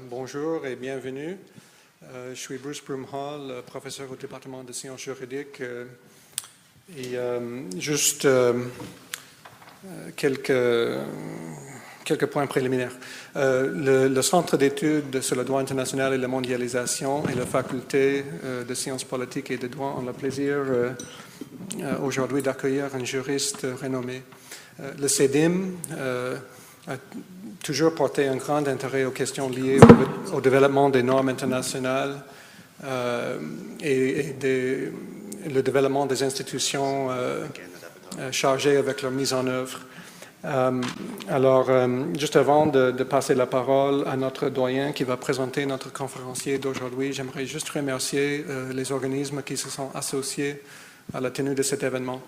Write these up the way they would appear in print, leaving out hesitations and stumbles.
Bonjour et bienvenue. Je suis Bruce Broomhall, professeur au département de sciences juridiques. Juste quelques points préliminaires. Le Centre d'études sur le droit international et la mondialisation et la faculté de sciences politiques et de droit ont le plaisir aujourd'hui d'accueillir un juriste renommé. Le CEDIM a toujours porté un grand intérêt aux questions liées au développement des normes internationales et le développement des institutions chargées avec leur mise en œuvre. Juste avant de passer la parole à notre doyen qui va présenter notre conférencier d'aujourd'hui, j'aimerais juste remercier les organismes qui se sont associés à la tenue de cet événement.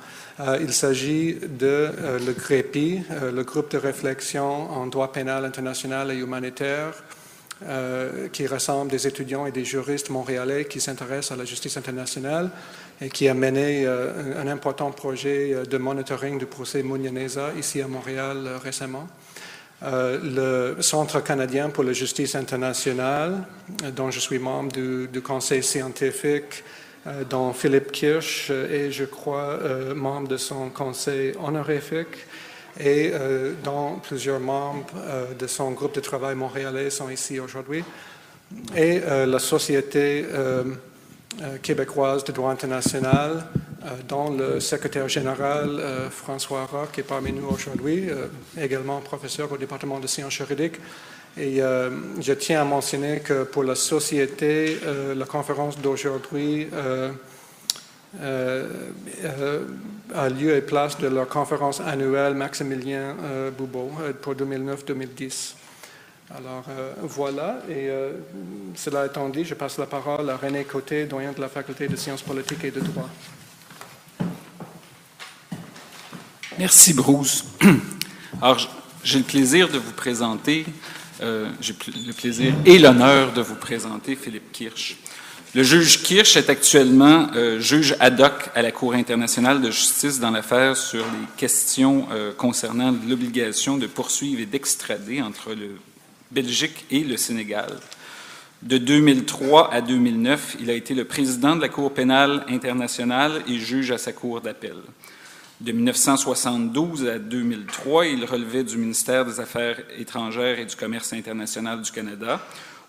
Il s'agit de le GREPI, le groupe de réflexion en droit pénal international et humanitaire, qui rassemble des étudiants et des juristes montréalais qui s'intéressent à la justice internationale et qui a mené un important projet de monitoring du procès Munyaneza ici à Montréal récemment. Le Centre canadien pour la justice internationale, dont je suis membre du conseil scientifique, dont Philippe Kirsch est, je crois, membre de son conseil honorifique et dont plusieurs membres de son groupe de travail montréalais sont ici aujourd'hui, et la Société québécoise de droit international, dont le secrétaire général François Roch est parmi nous aujourd'hui, également professeur au département de sciences juridiques. Et je tiens à mentionner que pour la Société, la conférence d'aujourd'hui a lieu et place de leur conférence annuelle Maximilien Bubeau pour 2009-2010. Alors voilà, et cela étant dit, je passe la parole à René Côté, doyen de la Faculté de sciences politiques et de droit. Merci Bruce. Alors, j'ai le plaisir de vous présenter, j'ai le plaisir et l'honneur de vous présenter Philippe Kirsch. Le juge Kirsch est actuellement juge ad hoc à la Cour internationale de justice dans l'affaire sur les questions concernant l'obligation de poursuivre et d'extrader entre le Belgique et le Sénégal. De 2003 à 2009, il a été le président de la Cour pénale internationale et juge à sa cour d'appel. De 1972 à 2003, il relevait du ministère des Affaires étrangères et du Commerce international du Canada,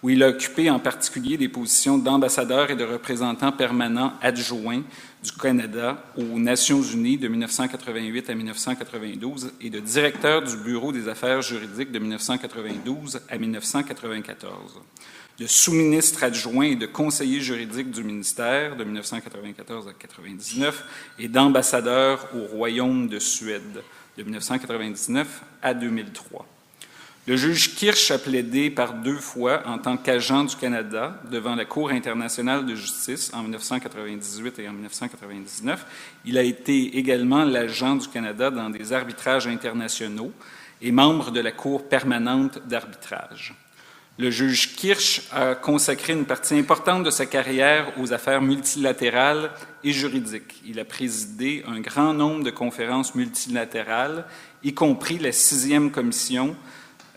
où il a occupé en particulier des positions d'ambassadeur et de représentant permanent adjoint du Canada aux Nations unies de 1988 à 1992 et de directeur du Bureau des affaires juridiques de 1992 à 1994, de sous-ministre adjoint et de conseiller juridique du ministère de 1994 à 1999 et d'ambassadeur au Royaume de Suède de 1999 à 2003. Le juge Kirsch a plaidé par 2 fois en tant qu'agent du Canada devant la Cour internationale de justice en 1998 et en 1999. Il a été également l'agent du Canada dans des arbitrages internationaux et membre de la Cour permanente d'arbitrage. Le juge Kirsch a consacré une partie importante de sa carrière aux affaires multilatérales et juridiques. Il a présidé un grand nombre de conférences multilatérales, y compris la 6e commission,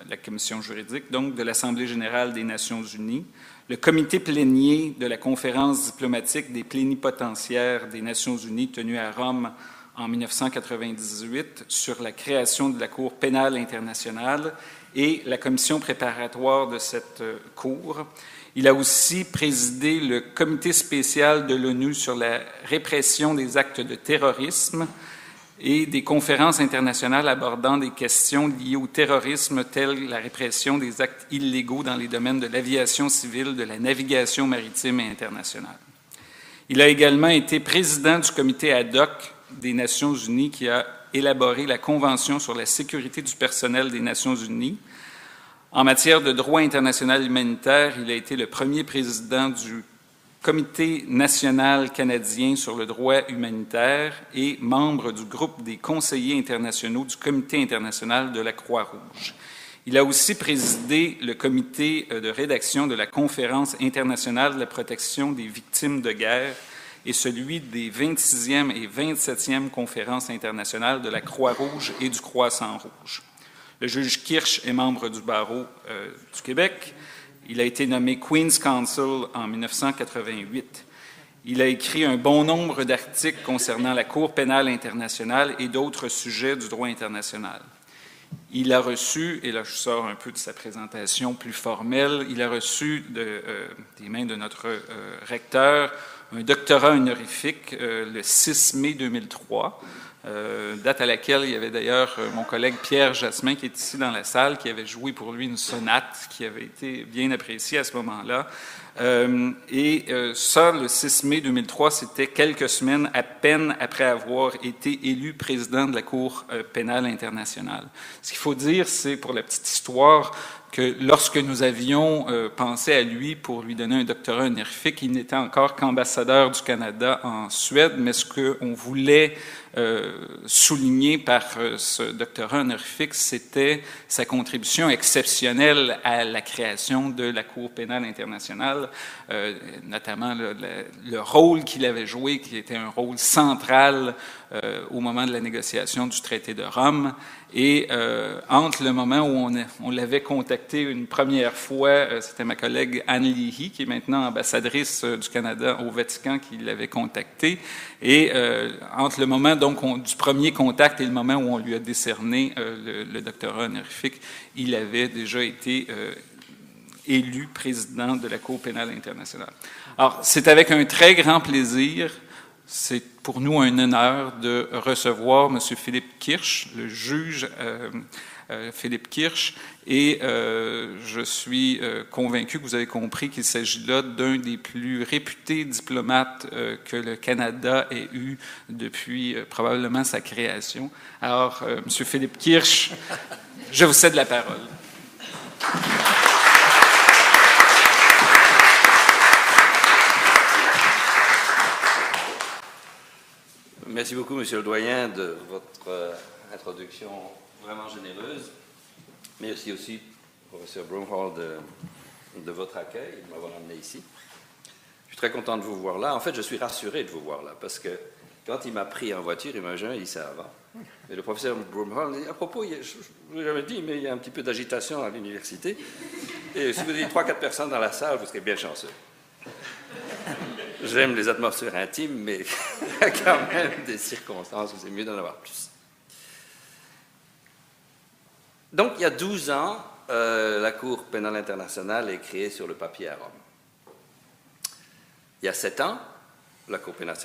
la commission juridique, donc, de l'Assemblée générale des Nations unies, le comité plénier de la conférence diplomatique des plénipotentiaires des Nations unies tenue à Rome en 1998 sur la création de la Cour pénale internationale et la commission préparatoire de cette cour. Il a aussi présidé le comité spécial de l'ONU sur la répression des actes de terrorisme et des conférences internationales abordant des questions liées au terrorisme telles la répression des actes illégaux dans les domaines de l'aviation civile, de la navigation maritime et internationale. Il a également été président du comité ad hoc des Nations unies qui a élaboré la Convention sur la sécurité du personnel des Nations unies. En matière de droit international humanitaire, il a été le premier président du Comité national canadien sur le droit humanitaire et membre du groupe des conseillers internationaux du Comité international de la Croix-Rouge. Il a aussi présidé le comité de rédaction de la Conférence internationale de la protection des victimes de guerre et celui des 26e et 27e conférences internationales de la Croix-Rouge et du Croissant-Rouge. Le juge Kirsch est membre du barreau du Québec. Il a été nommé Queen's Counsel en 1988. Il a écrit un bon nombre d'articles concernant la Cour pénale internationale et d'autres sujets du droit international. Il a reçu, et là je sors un peu de sa présentation plus formelle, il a reçu des mains de notre recteur un doctorat honorifique le 6 mai 2003, date à laquelle il y avait d'ailleurs mon collègue Pierre Jasmin qui est ici dans la salle, qui avait joué pour lui une sonate qui avait été bien appréciée à ce moment-là. Ça, le 6 mai 2003, c'était quelques semaines à peine après avoir été élu président de la Cour pénale internationale. Ce qu'il faut dire, c'est, pour la petite histoire, que lorsque nous avions pensé à lui pour lui donner un doctorat honorifique, il n'était encore qu'ambassadeur du Canada en Suède, mais ce qu'on voulait souligner par ce doctorat honorifique, c'était sa contribution exceptionnelle à la création de la Cour pénale internationale, notamment le rôle qu'il avait joué, qui était un rôle central au moment de la négociation du traité de Rome. Et entre le moment où on l'avait contacté une première fois, c'était ma collègue Anne Leahy, qui est maintenant ambassadrice du Canada au Vatican, qui l'avait contacté. Et entre le moment donc du premier contact et le moment où on lui a décerné le doctorat honorifique, il avait déjà été élu président de la Cour pénale internationale. Alors, c'est avec un très grand plaisir, c'est pour nous un honneur de recevoir M. Philippe Kirsch, le juge Philippe Kirsch, et je suis convaincu que vous avez compris qu'il s'agit là d'un des plus réputés diplomates que le Canada ait eu depuis probablement sa création. Alors, M. Philippe Kirsch, je vous cède la parole. Merci beaucoup, Monsieur le Doyen, de votre introduction vraiment généreuse. Merci aussi, Professeur Broomhall, de votre accueil et de m'avoir amené ici. Je suis très content de vous voir là. En fait, je suis rassuré de vous voir là, parce que quand il m'a pris en voiture, il m'a jamais dit ça avant. Et le professeur Broomhall dit, à propos, je ne vous l'ai jamais dit, mais il y a un petit peu d'agitation à l'université. Et si vous avez 3-4 personnes dans la salle, vous serez bien chanceux. J'aime les atmosphères intimes, mais il y a quand même des circonstances où c'est mieux d'en avoir plus. Donc, il y a 12 ans, la Cour pénale internationale est créée sur le papier à Rome. Il y a 7 ans, la Cour pénale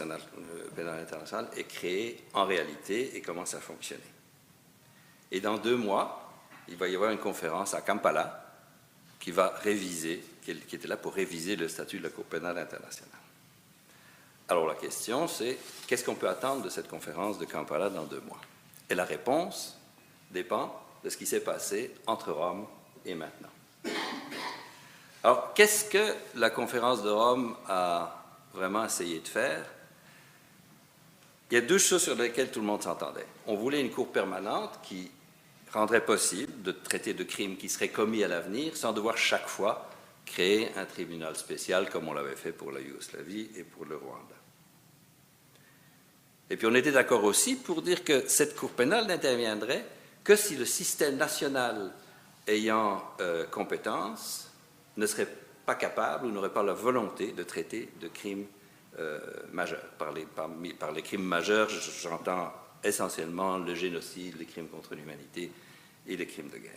internationale est créée en réalité et commence à fonctionner. Et dans 2 mois, il va y avoir une conférence à Kampala qui va réviser, qui était là pour réviser le statut de la Cour pénale internationale. Alors la question, c'est qu'est-ce qu'on peut attendre de cette conférence de Kampala dans 2 mois? Et la réponse dépend de ce qui s'est passé entre Rome et maintenant. Alors, qu'est-ce que la conférence de Rome a vraiment essayé de faire? Il y a 2 choses sur lesquelles tout le monde s'entendait. On voulait une cour permanente qui rendrait possible de traiter de crimes qui seraient commis à l'avenir sans devoir chaque fois créer un tribunal spécial comme on l'avait fait pour la Yougoslavie et pour le Rwanda. Et puis on était d'accord aussi pour dire que cette cour pénale n'interviendrait que si le système national ayant compétence ne serait pas capable ou n'aurait pas la volonté de traiter de crimes majeurs. Par les crimes majeurs, j'entends essentiellement le génocide, les crimes contre l'humanité et les crimes de guerre.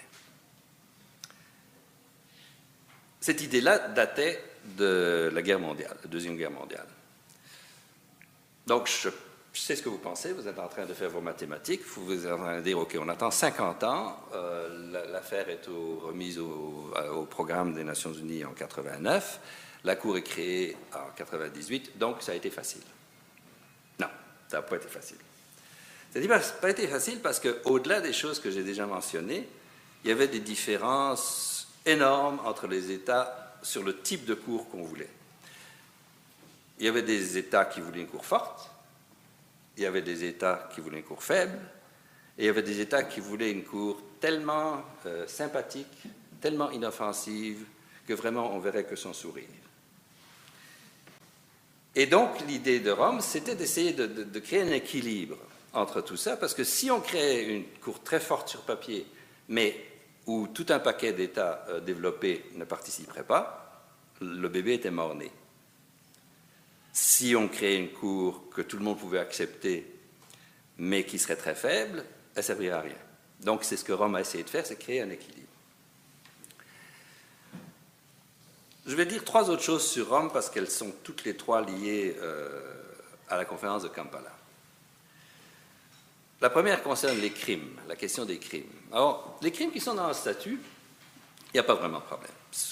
Cette idée-là datait de la guerre mondiale, la Deuxième Guerre mondiale. Donc, je sais ce que vous pensez, vous êtes en train de faire vos mathématiques, vous êtes en train de dire, OK, on attend 50 ans, l'affaire est remise au programme des Nations Unies en 89, la Cour est créée en 98, donc ça a été facile. Non, ça n'a pas été facile. Ça n'a pas été facile parce qu'au-delà des choses que j'ai déjà mentionnées, il y avait des différences énormes entre les États sur le type de cour qu'on voulait. Il y avait des États qui voulaient une cour forte, il y avait des États qui voulaient une cour faible, et il y avait des États qui voulaient une cour tellement sympathique, tellement inoffensive, que vraiment on verrait que son sourire. Et donc l'idée de Rome, c'était d'essayer de créer un équilibre entre tout ça, parce que si on crée une cour très forte sur papier, mais où tout un paquet d'États développés ne participeraient pas, le bébé était mort-né. Si on créait une cour que tout le monde pouvait accepter, mais qui serait très faible, elle ne servirait à rien. Donc c'est ce que Rome a essayé de faire, c'est créer un équilibre. Je vais dire 3 autres choses sur Rome parce qu'elles sont toutes les 3 liées à la conférence de Kampala. La première concerne les crimes, la question des crimes. Alors, les crimes qui sont dans le statut, il n'y a pas vraiment de problème.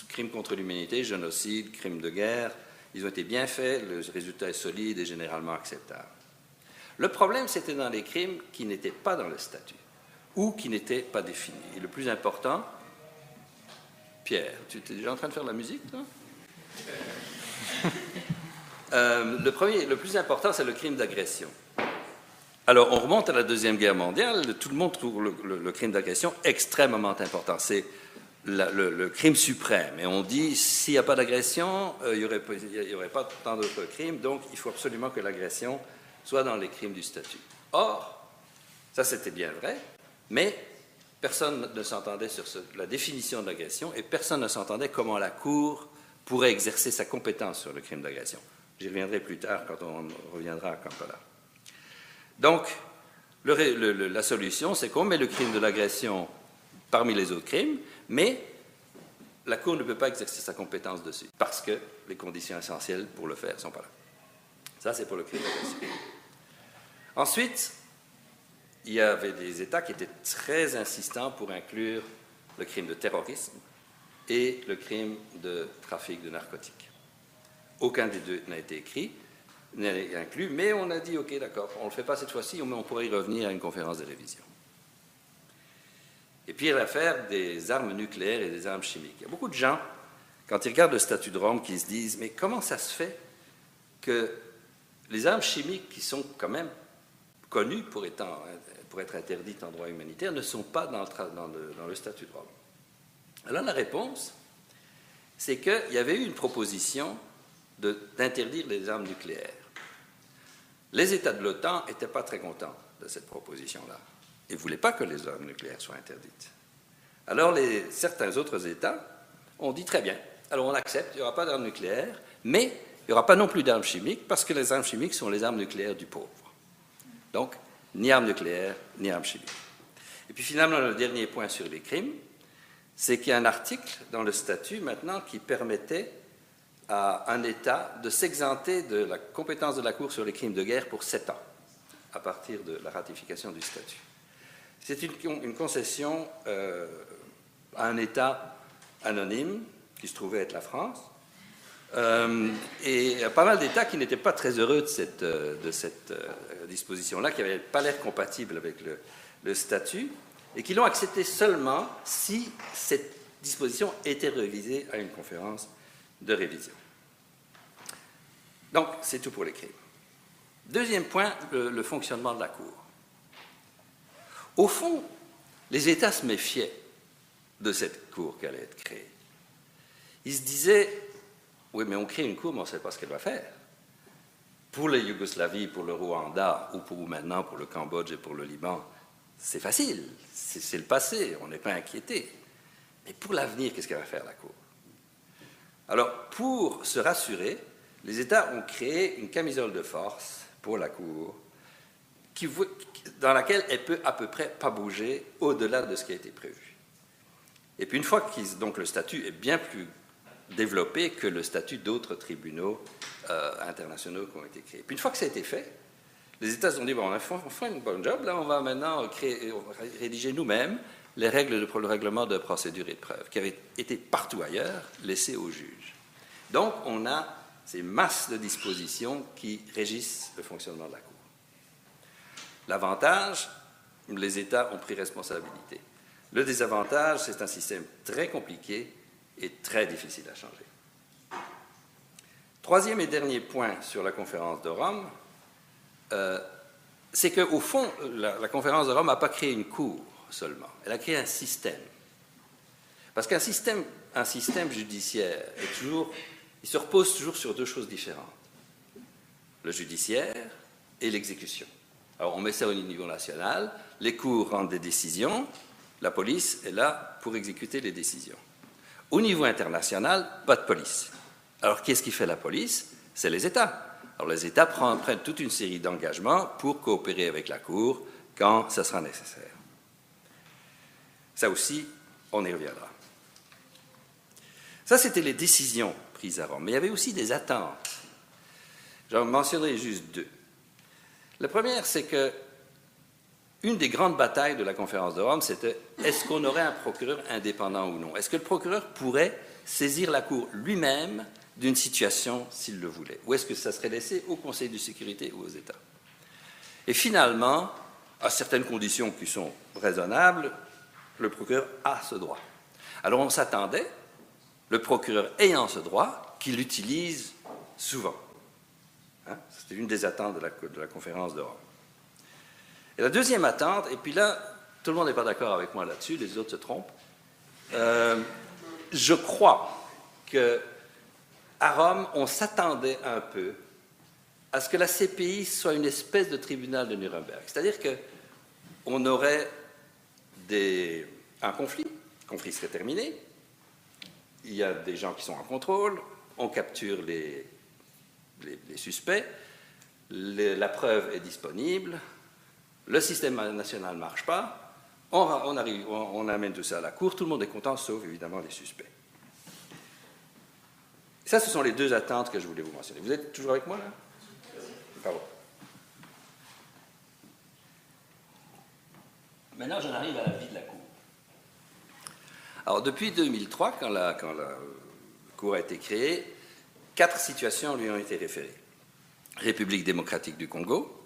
Crimes contre l'humanité, génocide, crimes de guerre, ils ont été bien faits, le résultat est solide et généralement acceptable. Le problème, c'était dans les crimes qui n'étaient pas dans le statut ou qui n'étaient pas définis. Et le plus important, Pierre, tu étais déjà en train de faire de la musique, toi? Le plus important, c'est le crime d'agression. Alors, on remonte à la Deuxième Guerre mondiale, tout le monde trouve le crime d'agression extrêmement important. C'est le crime suprême. Et on dit, s'il n'y a pas d'agression, il n'y aurait pas tant d'autres crimes, donc il faut absolument que l'agression soit dans les crimes du statut. Or, ça c'était bien vrai, mais personne ne s'entendait sur la définition de l'agression et personne ne s'entendait comment la Cour pourrait exercer sa compétence sur le crime d'agression. J'y reviendrai plus tard quand on reviendra à Kampala. Donc, la solution, c'est qu'on met le crime de l'agression parmi les autres crimes, mais la Cour ne peut pas exercer sa compétence dessus, parce que les conditions essentielles pour le faire ne sont pas là. Ça, c'est pour le crime d'agression. Ensuite, il y avait des États qui étaient très insistants pour inclure le crime de terrorisme et le crime de trafic de narcotiques. Aucun des deux n'a été inclus, mais on a dit, OK, d'accord, on ne le fait pas cette fois-ci, mais on pourrait y revenir à une conférence de révision. Et puis l'affaire des armes nucléaires et des armes chimiques. Il y a beaucoup de gens, quand ils regardent le statut de Rome, qui se disent, mais comment ça se fait que les armes chimiques, qui sont quand même connues pour être interdites en droit humanitaire, ne sont pas dans le statut de Rome? Alors la réponse, c'est qu'il y avait eu une proposition d'interdire les armes nucléaires. Les États de l'OTAN n'étaient pas très contents de cette proposition-là. Ils ne voulaient pas que les armes nucléaires soient interdites. Alors certains autres États ont dit très bien, alors on accepte, il n'y aura pas d'armes nucléaires, mais il n'y aura pas non plus d'armes chimiques, parce que les armes chimiques sont les armes nucléaires du pauvre. Donc, ni armes nucléaires, ni armes chimiques. Et puis finalement, le dernier point sur les crimes, c'est qu'il y a un article dans le statut maintenant qui permettait à un État de s'exenter de la compétence de la Cour sur les crimes de guerre pour 7 ans, à partir de la ratification du statut. C'est une concession à un État anonyme, qui se trouvait être la France, et pas mal d'États qui n'étaient pas très heureux de cette disposition-là, qui n'avaient pas l'air compatible avec le statut, et qui l'ont accepté seulement si cette disposition était révisée à une conférence de révision. Donc, c'est tout pour les crimes. Deuxième point, le fonctionnement de la Cour. Au fond, les États se méfiaient de cette Cour qui allait être créée. Ils se disaient, oui, mais on crée une Cour, mais on ne sait pas ce qu'elle va faire. Pour la Yougoslavie, pour le Rwanda, ou maintenant pour le Cambodge et pour le Liban, c'est facile, c'est le passé, on n'est pas inquiété. Mais pour l'avenir, qu'est-ce qu'elle va faire, la Cour? Alors, pour se rassurer, les États ont créé une camisole de force pour la Cour, dans laquelle elle peut à peu près pas bouger au-delà de ce qui a été prévu. Et puis une fois que donc le statut est bien plus développé que le statut d'autres tribunaux internationaux qui ont été créés. Puis une fois que ça a été fait, les États se sont dit, bon, on fait un bon job, là on va maintenant rédiger nous-mêmes les règles pour le règlement de procédure et de preuve, qui avaient été partout ailleurs laissées aux juges. Donc on a ces masses de dispositions qui régissent le fonctionnement de la Cour. L'avantage, les États ont pris responsabilité. Le désavantage, c'est un système très compliqué et très difficile à changer. Troisième et dernier point sur la conférence de Rome, c'est qu'au fond, la conférence de Rome n'a pas créé une cour seulement, elle a créé un système. Parce qu'un système judiciaire il se repose toujours sur deux choses différentes. Le judiciaire et l'exécution. Alors on met ça au niveau national, les cours rendent des décisions, La police est là pour exécuter les décisions. Au niveau international, pas de police. Alors, qu'est-ce qui fait la police? C'est les États. Alors, les États prennent toute une série d'engagements pour coopérer avec la Cour quand ce sera nécessaire. Ça aussi, on y reviendra. Ça, c'était les décisions prises à Rome. Mais il y avait aussi des attentes. J'en mentionnerai juste deux. La première, c'est que une des grandes batailles de la conférence de Rome, c'était est-ce qu'on aurait un procureur indépendant ou non? Est-ce que le procureur pourrait saisir la Cour lui-même d'une situation s'il le voulait? Ou est-ce que ça serait laissé au Conseil de sécurité ou aux États? Et finalement, à certaines conditions qui sont raisonnables, le procureur a ce droit. Alors on s'attendait, le procureur ayant ce droit, qu'il l'utilise souvent. Hein? C'était une des attentes de la conférence de Rome. Et la deuxième attente, et puis là, tout le monde n'est pas d'accord avec moi là-dessus, les autres se trompent. Je crois qu'à Rome, on s'attendait un peu à ce que la CPI soit une espèce de tribunal de Nuremberg. C'est-à-dire qu'on aurait un conflit, le conflit serait terminé, il y a des gens qui sont en contrôle, on capture les suspects, la preuve est disponible, le système national ne marche pas, on amène tout ça à la Cour, tout le monde est content, sauf évidemment les suspects. Ça, ce sont les deux attentes que je voulais vous mentionner. Vous êtes toujours avec moi, là? Bravo. Maintenant, j'en arrive à la vie de la Cour. Alors, depuis 2003, quand la Cour a été créée, 4 situations lui ont été référées. République démocratique du Congo,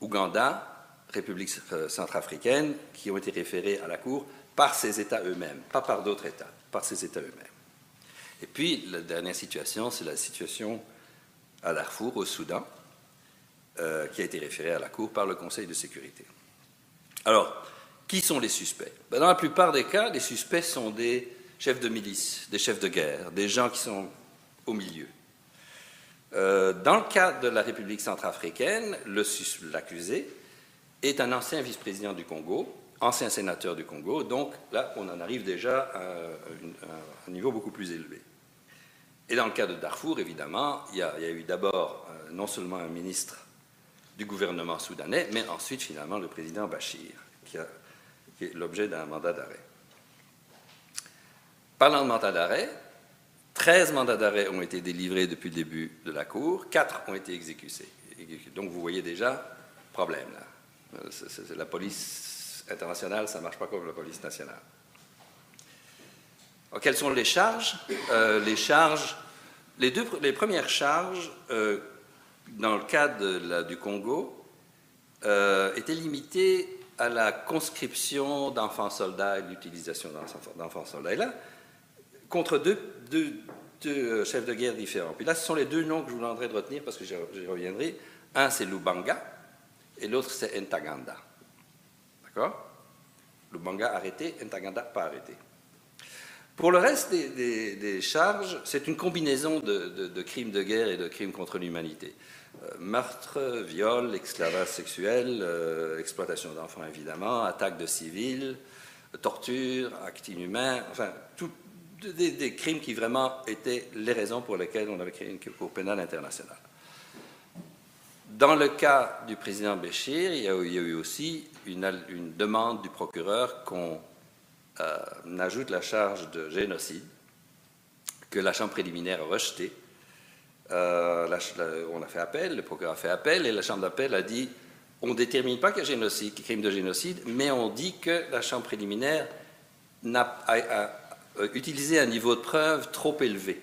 Ouganda, République centrafricaine, qui ont été référées à la Cour par ces États eux-mêmes, pas par d'autres États, par ces États eux-mêmes. Et puis, la dernière situation, c'est la situation à Darfour, au Soudan, qui a été référée à la Cour par le Conseil de sécurité. Alors, qui sont les suspects? Dans la plupart des cas, les suspects sont des chefs de milice, des chefs de guerre, des gens qui sont au milieu. Dans le cas de la République centrafricaine, l'accusé est un ancien vice-président du Congo, ancien sénateur du Congo, donc là, on en arrive déjà à un niveau beaucoup plus élevé. Et dans le cas de Darfour, évidemment, il y a eu d'abord non seulement un ministre du gouvernement soudanais, mais ensuite, finalement, le président Bachir, qui est l'objet d'un mandat d'arrêt. Parlant de mandat d'arrêt, 13 mandats d'arrêt ont été délivrés depuis le début de la Cour, 4 ont été exécutés. Donc, vous voyez déjà, problème, là. La police internationale, ça ne marche pas comme la police nationale. Alors, quelles sont les charges? Les premières charges, dans le cas du Congo, étaient limitées à la conscription d'enfants soldats et l'utilisation d'enfants soldats. Et là, contre deux chefs de guerre différents. Puis là, ce sont les deux noms que je vous demanderai de retenir parce que j'y reviendrai. Un, c'est Lubanga, et l'autre, c'est Ntaganda. D'accord? Lubanga arrêté, Ntaganda pas arrêté. Pour le reste des charges, c'est une combinaison de crimes de guerre et de crimes contre l'humanité. Meurtre, viol, esclavage sexuel, exploitation d'enfants évidemment, attaque de civils, torture, actes inhumains, enfin, des crimes qui vraiment étaient les raisons pour lesquelles on avait créé une Cour pénale internationale. Dans le cas du président Béchir, il y a eu aussi une demande du procureur qu'on ajoute la charge de génocide que la Chambre préliminaire a rejetée. On a fait appel, le procureur a fait appel, et la Chambre d'appel a dit on ne détermine pas qu'il y a génocide, qu'il y a crime de génocide, mais on dit que la Chambre préliminaire a utilisé un niveau de preuve trop élevé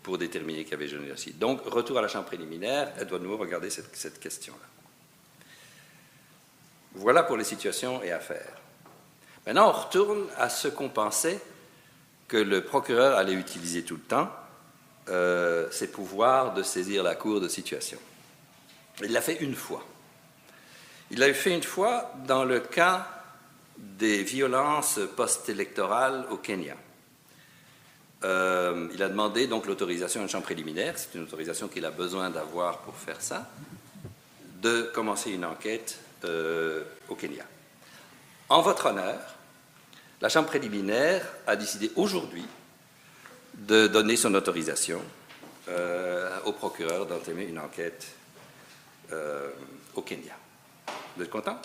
pour déterminer qu'il y avait génocide. Donc, retour à la Chambre préliminaire, elle doit de nouveau regarder cette question-là. Voilà pour les situations et affaires. Maintenant, on retourne à ce qu'on pensait que le procureur allait utiliser tout le temps, ses pouvoirs de saisir la cour de situation. Il l'a fait une fois. Il l'a fait une fois dans le cas des violences post-électorales au Kenya. Il a demandé donc l'autorisation à une chambre préliminaire, c'est une autorisation qu'il a besoin d'avoir pour faire ça, de commencer une enquête au Kenya. En votre honneur, La Chambre préliminaire a décidé aujourd'hui de donner son autorisation au procureur d'entamer une enquête au Kenya. Vous êtes content?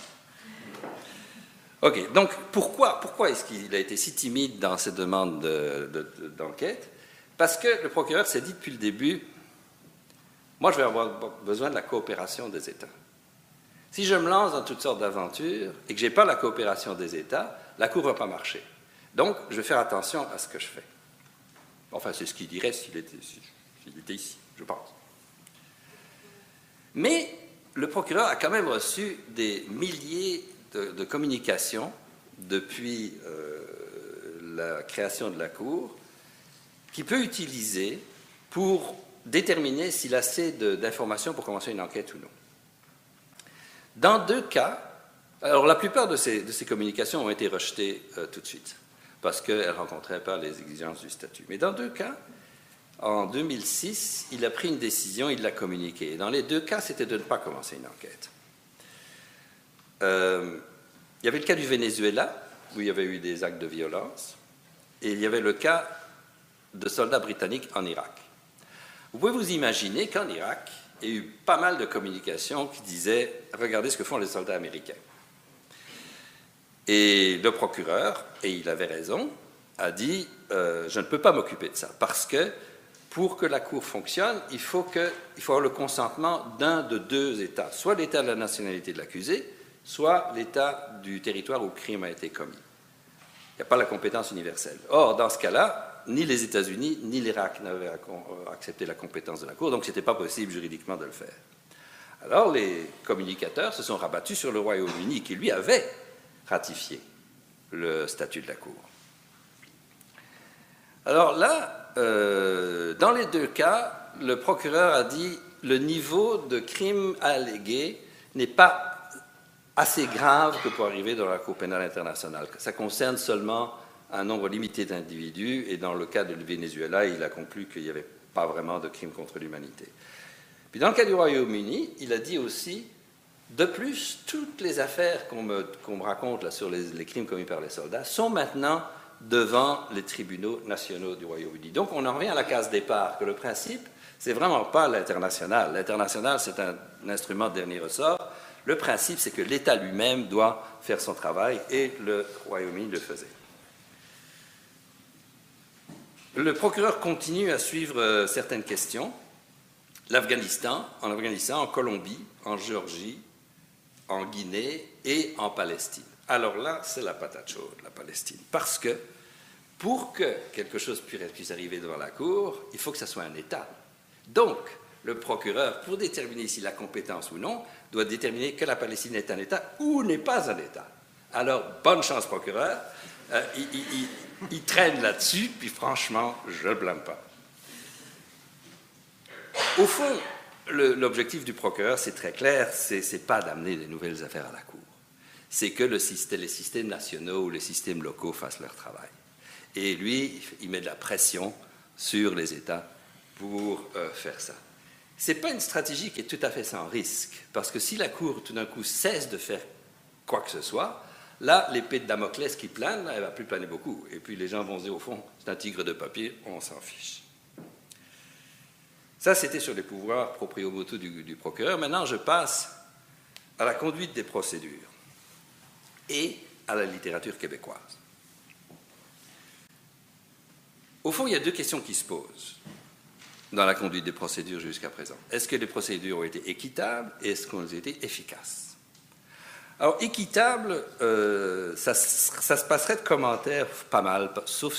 OK. Donc, pourquoi est-ce qu'il a été si timide dans cette demande d'enquête? Parce que le procureur s'est dit depuis le début, moi, je vais avoir besoin de la coopération des États. Si je me lance dans toutes sortes d'aventures et que je n'ai pas la coopération des États, la Cour ne va pas marcher. Donc, je vais faire attention à ce que je fais. Enfin, c'est ce qu'il dirait s'il était ici, je pense. Mais le procureur a quand même reçu des milliers de communications depuis la création de la Cour qu'il peut utiliser pour déterminer s'il a assez d'informations pour commencer une enquête ou non. Dans 2 cas, alors la plupart de ces communications ont été rejetées tout de suite, parce qu'elles ne rencontraient pas les exigences du statut. Mais dans 2 cas, en 2006, il a pris une décision, il l'a communiquée. Dans les 2 cas, c'était de ne pas commencer une enquête. Il y avait le cas du Venezuela, où il y avait eu des actes de violence, et il y avait le cas de soldats britanniques en Irak. Vous pouvez vous imaginer qu'en Irak, il y a eu pas mal de communications qui disaient « Regardez ce que font les soldats américains ». Et le procureur, et il avait raison, a dit « Je ne peux pas m'occuper de ça, parce que pour que la Cour fonctionne, il faut avoir le consentement d'un de 2 États, soit l'État de la nationalité de l'accusé, soit l'État du territoire où le crime a été commis. Il n'y a pas la compétence universelle. Or, dans ce cas-là, ni les États-Unis ni l'Irak n'avaient accepté la compétence de la Cour, donc ce n'était pas possible juridiquement de le faire. Alors, les communicateurs se sont rabattus sur le Royaume-Uni, qui lui avait ratifié le statut de la Cour. Alors là, dans les 2 cas, le procureur a dit le niveau de crime allégué n'est pas assez grave que pour arriver dans la Cour pénale internationale. Ça concerne seulement un nombre limité d'individus, et dans le cas du Venezuela, il a conclu qu'il n'y avait pas vraiment de crime contre l'humanité. Puis dans le cas du Royaume-Uni, il a dit aussi, de plus, toutes les affaires qu'on me raconte là, sur les crimes commis par les soldats sont maintenant devant les tribunaux nationaux du Royaume-Uni. Donc on en revient à la case départ, que le principe, c'est vraiment pas l'international. L'international, c'est un instrument de dernier ressort. Le principe, c'est que l'État lui-même doit faire son travail, et le Royaume-Uni le faisait. Le procureur continue à suivre certaines questions. En Afghanistan, en Colombie, en Géorgie, en Guinée et en Palestine. Alors là, c'est la patate chaude, la Palestine. Parce que pour que quelque chose puisse arriver devant la Cour, il faut que ça soit un État. Donc, le procureur, pour déterminer s'il a compétence ou non, doit déterminer que la Palestine est un État ou n'est pas un État. Alors, bonne chance, procureur. Il traîne là-dessus, puis franchement, je ne le blâme pas. Au fond, l'objectif du procureur, c'est très clair, c'est pas d'amener des nouvelles affaires à la Cour. C'est que les systèmes nationaux ou les systèmes locaux fassent leur travail. Et lui, il met de la pression sur les États pour faire ça. Ce n'est pas une stratégie qui est tout à fait sans risque, parce que si la Cour, tout d'un coup, cesse de faire quoi que ce soit, là, l'épée de Damoclès qui plane, elle ne va plus planer beaucoup. Et puis les gens vont se dire, au fond, c'est un tigre de papier, on s'en fiche. Ça, c'était sur les pouvoirs proprio motu du procureur. Maintenant, je passe à la conduite des procédures et à la littérature québécoise. Au fond, il y a 2 questions qui se posent dans la conduite des procédures jusqu'à présent. Est-ce que les procédures ont été équitables et est-ce qu'elles ont été efficaces? Alors, équitable, ça se passerait de commentaires pas mal, sauf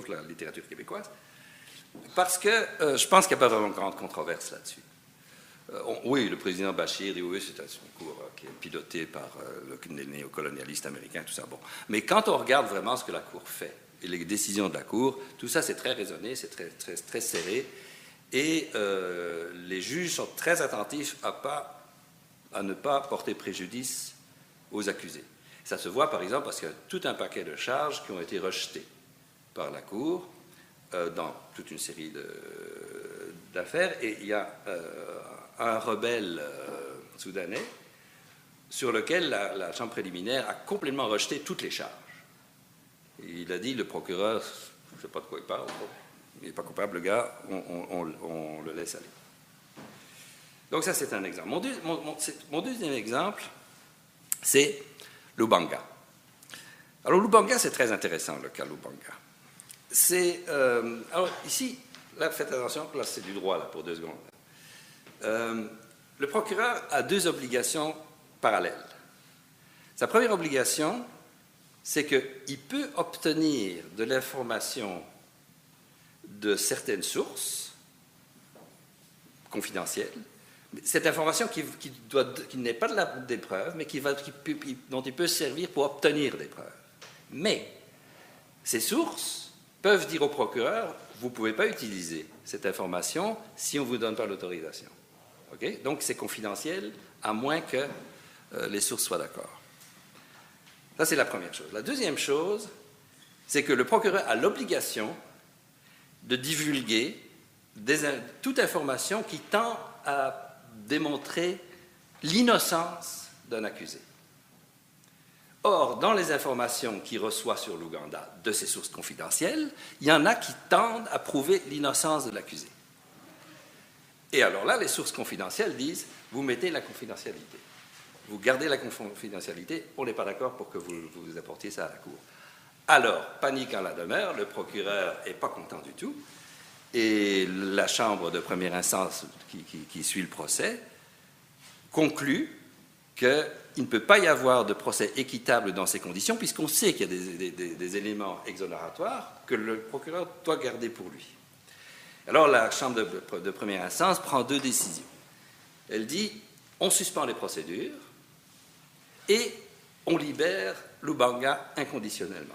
la littérature québécoise, parce que je pense qu'il n'y a pas vraiment de grande controverse là-dessus. Oui, le président Bachir dit oui, c'est un cours qui est piloté par le néocolonialiste américain, tout ça. Bon. Mais quand on regarde vraiment ce que la Cour fait, et les décisions de la Cour, tout ça, c'est très raisonné, c'est très serré, et les juges sont très attentifs à ne pas porter préjudice aux accusés. Ça se voit, par exemple, parce qu'il y a tout un paquet de charges qui ont été rejetées par la Cour dans toute une série d'affaires, et il y a un rebelle soudanais sur lequel la chambre préliminaire a complètement rejeté toutes les charges. Et il a dit, le procureur, je ne sais pas de quoi il parle, il n'est pas coupable, le gars, on le laisse aller. Donc ça, c'est un exemple. Mon deuxième exemple, c'est Lubanga. Alors Lubanga, c'est très intéressant, le cas Lubanga. Alors ici, là, faites attention, là, c'est du droit, là, pour 2 secondes. Le procureur a 2 obligations parallèles. Sa première obligation, c'est qu'il peut obtenir de l'information de certaines sources confidentielles, cette information qui n'est pas des preuves, mais dont il peut servir pour obtenir des preuves. Mais ces sources peuvent dire au procureur, vous ne pouvez pas utiliser cette information si on ne vous donne pas l'autorisation. Okay? Donc c'est confidentiel, à moins que les sources soient d'accord. Ça, c'est la première chose. La deuxième chose, c'est que le procureur a l'obligation de divulguer toute information qui tend à démontrer l'innocence d'un accusé. Or, dans les informations qu'il reçoit sur l'Ouganda de ces sources confidentielles, il y en a qui tendent à prouver l'innocence de l'accusé. Et alors là, les sources confidentielles disent, vous mettez la confidentialité. Vous gardez la confidentialité, on n'est pas d'accord pour que vous apportiez ça à la Cour. Alors, panique en la demeure, le procureur n'est pas content du tout, et la chambre de première instance qui suit le procès conclut qu'il ne peut pas y avoir de procès équitable dans ces conditions, puisqu'on sait qu'il y a des éléments exonératoires que le procureur doit garder pour lui. Alors la chambre de première instance prend 2 décisions. Elle dit, on suspend les procédures et on libère Lubanga inconditionnellement.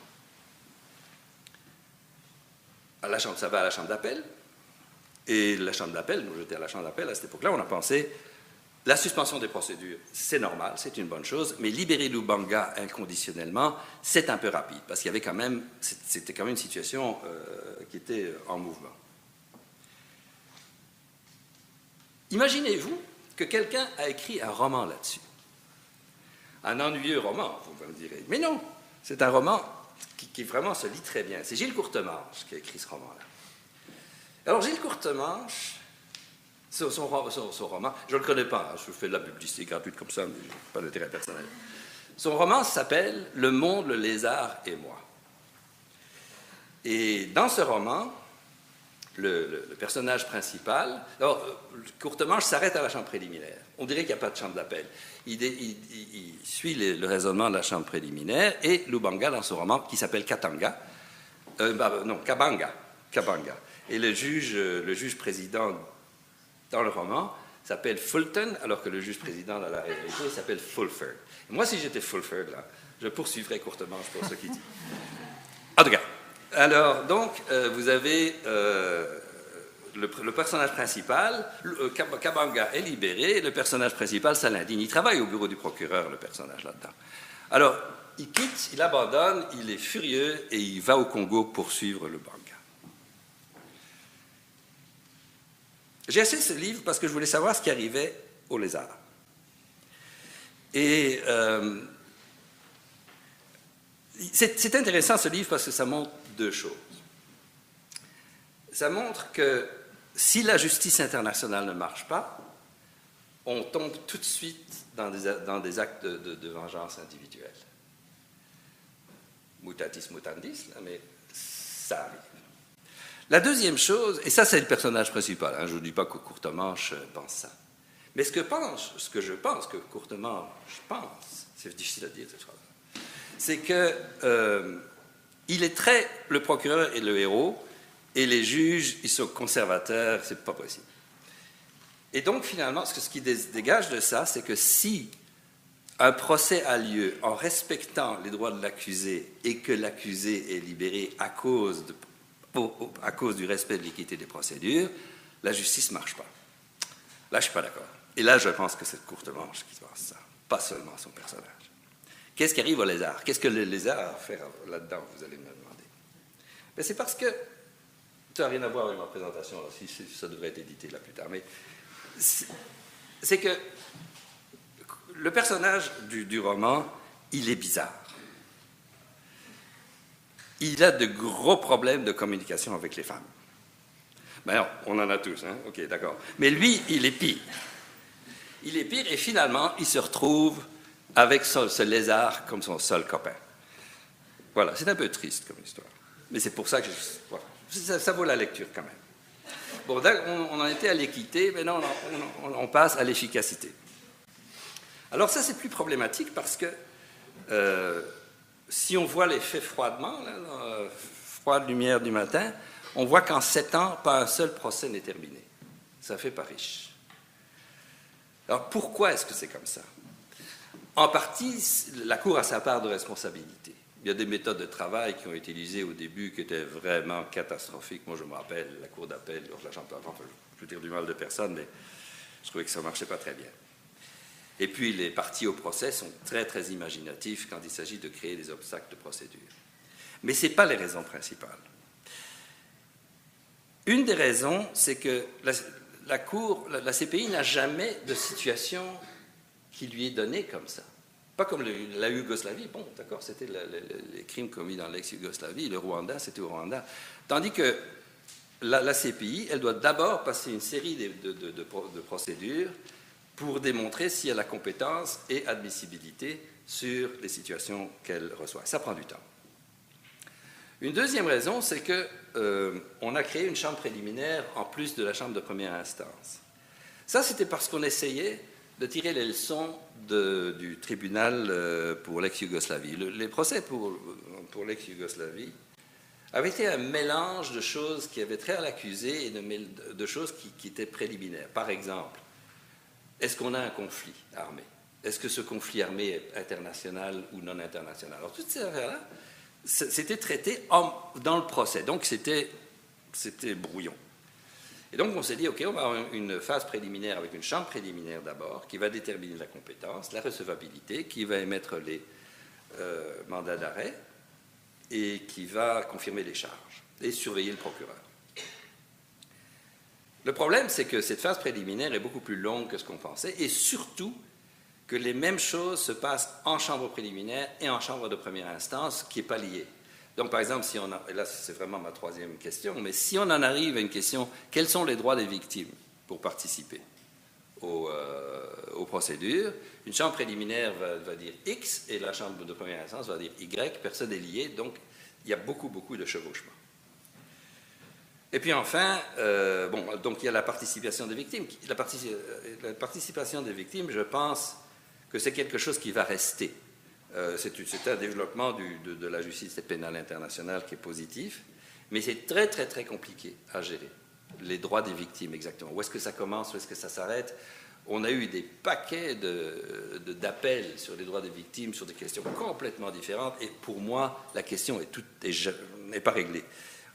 Ça va à la chambre d'appel, et la chambre d'appel, nous j'étais à la chambre d'appel à cette époque-là, on a pensé, la suspension des procédures, c'est normal, c'est une bonne chose, mais libérer Lubanga inconditionnellement, c'est un peu rapide, parce qu'il y avait quand même, c'était quand même une situation qui était en mouvement. Imaginez-vous que quelqu'un a écrit un roman là-dessus. Un ennuyeux roman, vous me direz. Mais non, c'est un roman qui vraiment se lit très bien. C'est Gilles Courtemanche qui a écrit ce roman-là. Alors Gilles Courtemanche, son roman, je ne le connais pas, je fais de la publicité gratuite comme ça, mais je n'ai pas d'intérêt personnel. Son roman s'appelle « Le monde, le lézard et moi ». Et dans ce roman, le personnage principal... Alors, Courtemanche s'arrête à la chambre préliminaire. On dirait qu'il n'y a pas de chambre d'appel. Il suit le raisonnement de la chambre préliminaire et Lubanga, dans ce roman, qui s'appelle Kabanga. Et le juge président dans le roman s'appelle Fulton, alors que le juge président dans la réalité s'appelle Fulford. Et moi, si j'étais Fulford, là, je poursuivrais Courtemanche pour ce qu'il dit. En tout cas, alors, donc, vous avez le personnage principal, Kabanga est libéré, le personnage principal, Saladin, il travaille au bureau du procureur, le personnage là-dedans. Alors, il quitte, il abandonne, il est furieux et il va au Congo poursuivre Lubanga. J'ai essayé ce livre parce que je voulais savoir ce qui arrivait au lézard. Et c'est intéressant ce livre parce que ça montre 2 choses. Ça montre que si la justice internationale ne marche pas, on tombe tout de suite dans des actes de vengeance individuelle. Mutatis mutandis, mais ça arrive. La deuxième chose, et ça c'est le personnage principal, hein, je ne dis pas que Courtemanche pense ça, mais ce que je pense que Courtemanche pense, c'est difficile à dire cette phrase, c'est que le procureur est le héros, et les juges, ils sont conservateurs, c'est pas possible. Et donc, finalement, ce qui dégage de ça, c'est que si un procès a lieu en respectant les droits de l'accusé et que l'accusé est libéré à cause du respect de l'équité des procédures, la justice ne marche pas. Là, je ne suis pas d'accord. Et là, je pense que c'est Courtemanche qui pense ça, pas seulement son personnage. Qu'est-ce qui arrive au lézard? Qu'est-ce que le lézard a à faire là-dedans, vous allez me demander? Mais c'est parce que ça n'a rien à voir avec ma présentation, ça devrait être édité là plus tard, mais c'est que le personnage du roman, il est bizarre. Il a de gros problèmes de communication avec les femmes. Ben non, on en a tous, hein? OK, d'accord. Mais lui, il est pire. Il est pire et finalement, il se retrouve avec ce lézard comme son seul copain. Voilà, c'est un peu triste comme histoire. Mais c'est pour ça que voilà. Ça vaut la lecture quand même. Bon, on en était à l'équité, maintenant on passe à l'efficacité. Alors ça, c'est plus problématique parce que si on voit les faits froidement, là, froide lumière du matin, on voit qu'en 7 ans, pas un seul procès n'est terminé. Ça fait pas riche. Alors pourquoi est-ce que c'est comme ça? En partie, la Cour a sa part de responsabilité. Il y a des méthodes de travail qui ont été utilisées au début qui étaient vraiment catastrophiques. Moi, je me rappelle, la Cour d'appel, la Chambre d'enfant, je ne veux dire du mal de personne, mais je trouvais que ça ne marchait pas très bien. Et puis, les parties au procès sont très, très imaginatifs quand il s'agit de créer des obstacles de procédure. Mais ce n'est pas les raisons principales. Une des raisons, c'est que la Cour, la CPI n'a jamais de situation qui lui est donnée comme ça. Pas comme la Yougoslavie, bon, d'accord, c'était les crimes commis dans l'ex-Yougoslavie, le Rwanda, c'était au Rwanda. Tandis que la CPI, elle doit d'abord passer une série de procédures pour démontrer si elle a compétence et admissibilité sur les situations qu'elle reçoit. Ça prend du temps. Une deuxième raison, c'est qu'on a créé une chambre préliminaire en plus de la chambre de première instance. Ça, c'était parce qu'on essayait de tirer les leçons du tribunal pour l'ex-Yougoslavie. Les procès pour l'ex-Yougoslavie avaient été un mélange de choses qui avaient trait à l'accusé et de choses qui étaient préliminaires. Par exemple, est-ce qu'on a un conflit armé? Est-ce que ce conflit armé est international ou non international? Alors, toutes ces affaires-là, c'était traité dans le procès. Donc, c'était brouillon. Et donc, on s'est dit, OK, on va avoir une phase préliminaire avec une chambre préliminaire d'abord, qui va déterminer la compétence, la recevabilité, qui va émettre les mandats d'arrêt et qui va confirmer les charges et surveiller le procureur. Le problème, c'est que cette phase préliminaire est beaucoup plus longue que ce qu'on pensait et surtout que les mêmes choses se passent en chambre préliminaire et en chambre de première instance, qui n'est pas lié. Donc, par exemple, et là, c'est vraiment ma troisième question, mais si on en arrive à une question, quels sont les droits des victimes pour participer aux procédures? Une chambre préliminaire va dire X et la chambre de première instance va dire Y, personne n'est lié, donc il y a beaucoup de chevauchements. Et puis enfin, donc il y a la participation des victimes. La participation des victimes, je pense que c'est quelque chose qui va rester. C'est un développement de la justice pénale internationale qui est positif, mais c'est très, très, très compliqué à gérer. Les droits des victimes, exactement. Où est-ce que ça commence, où est-ce que ça s'arrête? On a eu des paquets d'appels sur les droits des victimes, sur des questions complètement différentes, et pour moi, la question n'est pas réglée.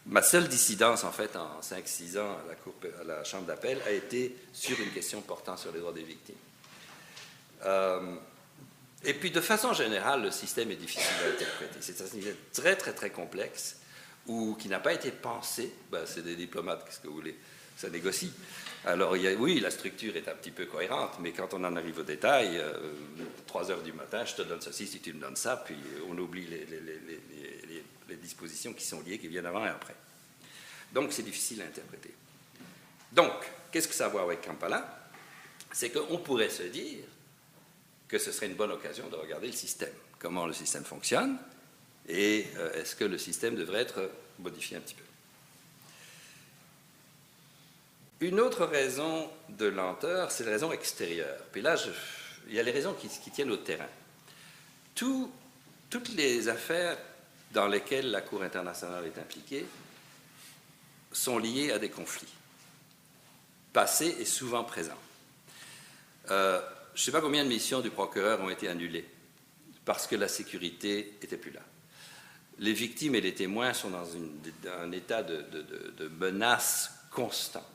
Ma seule dissidence, en fait, en 5-6 ans à la Chambre d'appel, a été sur une question portant sur les droits des victimes. Et puis, de façon générale, le système est difficile à interpréter. C'est un système très, très, très complexe, qui n'a pas été pensé. C'est des diplomates, qu'est-ce que vous voulez? Ça négocie. Alors, oui, la structure est un petit peu cohérente, mais quand on en arrive au détail, 3 heures du matin, je te donne ceci si tu me donnes ça, puis on oublie les dispositions qui sont liées, qui viennent avant et après. Donc, c'est difficile à interpréter. Donc, qu'est-ce que ça a à voir avec Kampala? C'est qu'on pourrait se dire que ce serait une bonne occasion de regarder le système, comment le système fonctionne, et est-ce que le système devrait être modifié un petit peu. Une autre raison de lenteur, c'est la raison extérieure. Puis là, il y a les raisons qui tiennent au terrain. Toutes les affaires dans lesquelles la Cour internationale est impliquée sont liées à des conflits, passés et souvent présents. Je ne sais pas combien de missions du procureur ont été annulées parce que la sécurité n'était plus là. Les victimes et les témoins sont dans un état de menace constant.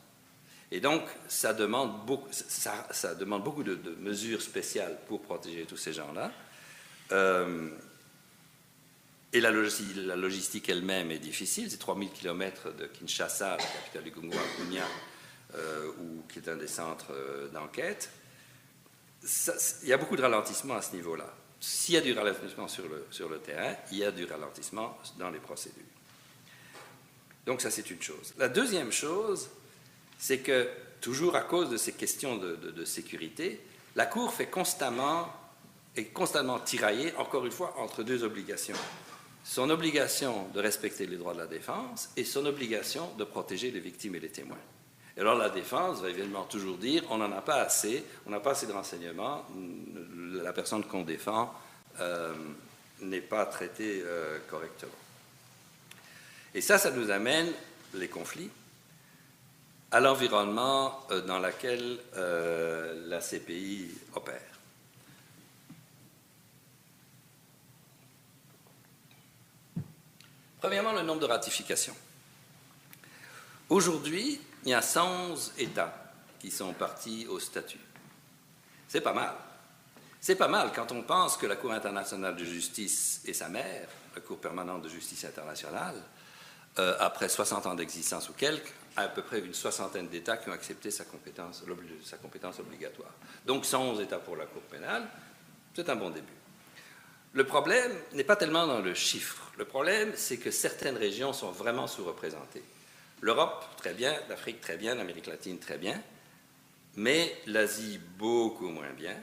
Et donc, ça demande beaucoup de mesures spéciales pour protéger tous ces gens-là. Et la logistique elle-même est difficile. C'est 3000 km de Kinshasa, la capitale du Congo, à Bunia, qui est un des centres d'enquête. il y a beaucoup de ralentissement à ce niveau-là. S'il y a du ralentissement sur le terrain, il y a du ralentissement dans les procédures. Donc ça, c'est une chose. La deuxième chose, c'est que, toujours à cause de ces questions de sécurité, la Cour est constamment tiraillée, encore une fois, entre deux obligations. Son obligation de respecter les droits de la défense et son obligation de protéger les victimes et les témoins. Et alors la défense va évidemment toujours dire on n'en a pas assez, on n'a pas assez de renseignements, la personne qu'on défend n'est pas traitée correctement. Et ça nous amène, les conflits, à l'environnement dans lequel la CPI opère. Premièrement, le nombre de ratifications. Aujourd'hui, il y a 111 États qui sont partis au statut. C'est pas mal. C'est pas mal quand on pense que la Cour internationale de justice et sa mère, la Cour permanente de justice internationale, après 60 ans d'existence ou quelques, à peu près une soixantaine d'États qui ont accepté sa compétence obligatoire. Donc 111 États pour la Cour pénale, c'est un bon début. Le problème n'est pas tellement dans le chiffre. Le problème, c'est que certaines régions sont vraiment sous-représentées. L'Europe, très bien, l'Afrique, très bien, l'Amérique latine, très bien, mais l'Asie, beaucoup moins bien,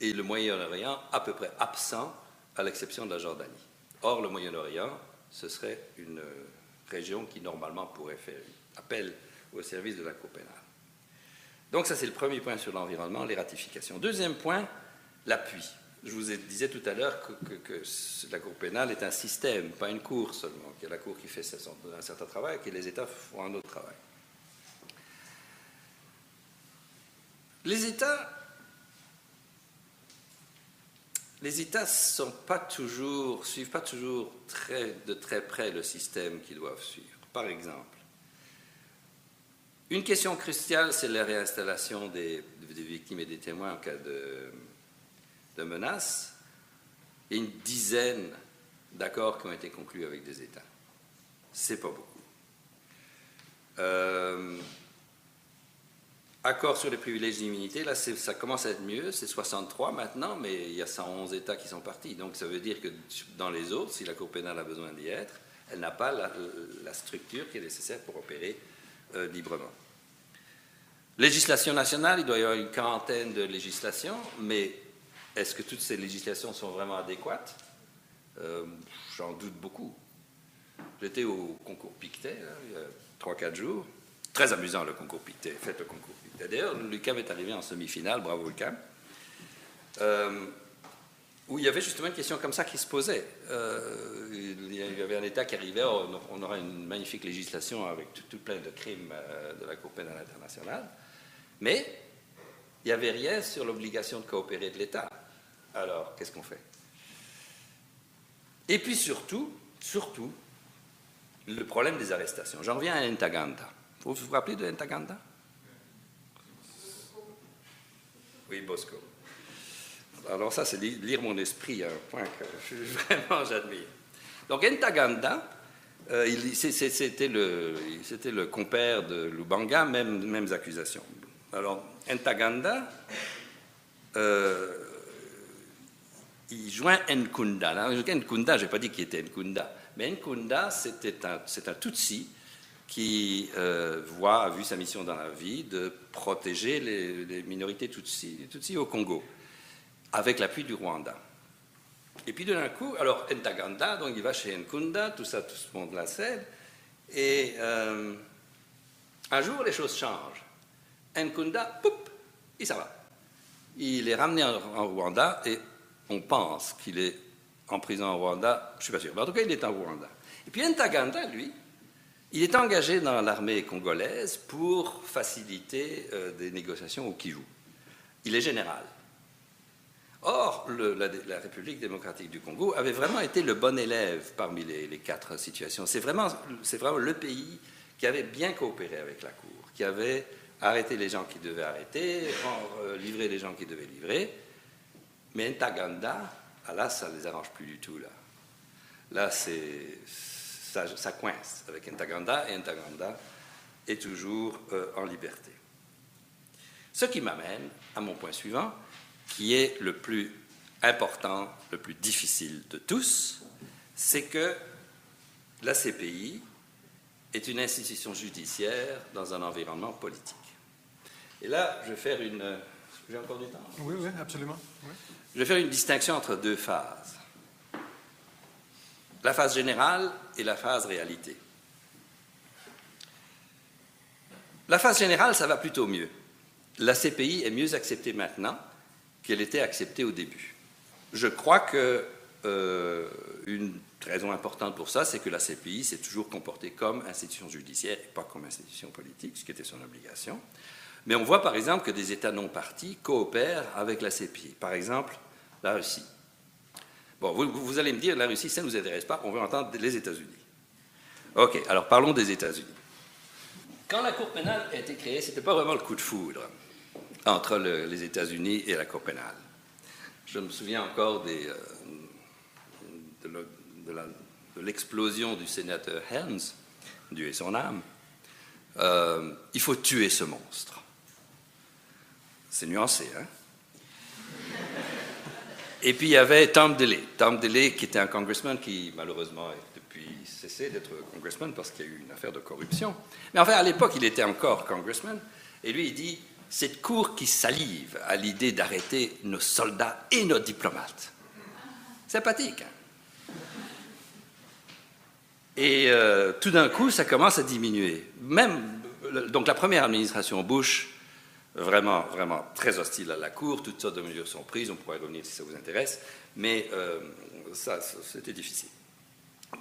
et le Moyen-Orient, à peu près absent, à l'exception de la Jordanie. Or, le Moyen-Orient, ce serait une région qui, normalement, pourrait faire appel au service de la Cour pénale. Donc, ça, c'est le premier point sur l'environnement, les ratifications. Deuxième point, l'appui. Je vous disais tout à l'heure que la Cour pénale est un système, pas une cour seulement. Il y a la Cour qui fait un certain travail et les États font un autre travail. Les États suivent pas toujours de très près le système qu'ils doivent suivre. Par exemple, une question cruciale, c'est la réinstallation des victimes et des témoins en cas de menaces. Il y a une dizaine d'accords qui ont été conclus avec des États. C'est pas beaucoup. Accord sur les privilèges d'immunité, là, ça commence à être mieux, c'est 63 maintenant, mais il y a 111 États qui sont partis. Donc, ça veut dire que dans les autres, si la Cour pénale a besoin d'y être, elle n'a pas la structure qui est nécessaire pour opérer librement. Législation nationale, il doit y avoir une quarantaine de législations, mais est-ce que toutes ces législations sont vraiment adéquates? J'en doute beaucoup. J'étais au concours Pictet, là, il y a 3-4 jours. Très amusant, le concours Pictet. Faites le concours Pictet. D'ailleurs, l'UQAM est arrivé en semi-finale, bravo l'UQAM, où il y avait justement une question comme ça qui se posait. Il y avait un État qui arrivait, on aura une magnifique législation avec tout plein de crimes de la Cour pénale internationale, mais il n'y avait rien sur l'obligation de coopérer de l'État. Alors, qu'est-ce qu'on fait? Et puis surtout, le problème des arrestations. J'en reviens à Ntaganda. Vous vous rappelez de Ntaganda? Oui, Bosco. Alors ça, c'est lire mon esprit à un point que vraiment j'admire. Donc Ntaganda, c'était le compère de Lubanga, mêmes accusations. Alors Ntaganda, il joint Nkunda. Nkunda, je n'ai pas dit qu'il était Nkunda, mais Nkunda, c'est un Tutsi qui a vu sa mission dans la vie de protéger les minorités Tutsi au Congo, avec l'appui du Rwanda. Et puis d'un coup, alors Ntaganda, donc il va chez Nkunda, tout ce monde la cède, et un jour les choses changent. Nkunda, poup, il s'en va. Il est ramené en Rwanda et on pense qu'il est en prison en Rwanda, je ne suis pas sûr, mais en tout cas il est en Rwanda. Et puis Ntaganda, lui, il est engagé dans l'armée congolaise pour faciliter des négociations au Kivu. Il est général. Or, la République démocratique du Congo avait vraiment été le bon élève parmi les 4 situations. C'est vraiment le pays qui avait bien coopéré avec la Cour, qui avait arrêté les gens qui devaient arrêter, livré les gens qui devaient livrer. Mais Ntaganda, là, ça ne les arrange plus du tout. Là ça coince avec Ntaganda, et Ntaganda est toujours en liberté. Ce qui m'amène à mon point suivant. qui est le plus important, le plus difficile de tous, c'est que la CPI est une institution judiciaire dans un environnement politique. Et là, je vais faire une... J'ai encore du temps? Oui, oui, absolument. Oui. Je vais faire une distinction entre deux phases. La phase générale et la phase réalité. La phase générale, ça va plutôt mieux. La CPI est mieux acceptée maintenant qu'elle était acceptée au début. Je crois que une raison importante pour ça, c'est que la CPI s'est toujours comportée comme institution judiciaire et pas comme institution politique, ce qui était son obligation. Mais on voit par exemple que des États non partis coopèrent avec la CPI. Par exemple, la Russie. Bon, vous allez me dire, la Russie, ça ne nous intéresse pas, on veut entendre les États-Unis. OK, alors parlons des États-Unis. Quand la Cour pénale a été créée, ce n'était pas vraiment le coup de foudre entre les États-Unis et la Cour pénale. Je me souviens encore de l'explosion du sénateur Helms, Dieu ait son âme. Il faut tuer ce monstre. C'est nuancé, hein? Et puis il y avait Tom DeLay qui était un congressman qui malheureusement a depuis cessé d'être congressman parce qu'il y a eu une affaire de corruption. Mais enfin à l'époque il était encore congressman et lui il dit cette cour qui salive à l'idée d'arrêter nos soldats et nos diplomates. Sympathique, hein? Et tout d'un coup ça commence à diminuer. Donc la première administration Bush, vraiment très hostile à la Cour, toutes sortes de mesures sont prises, on pourrait revenir si ça vous intéresse, mais ça c'était difficile.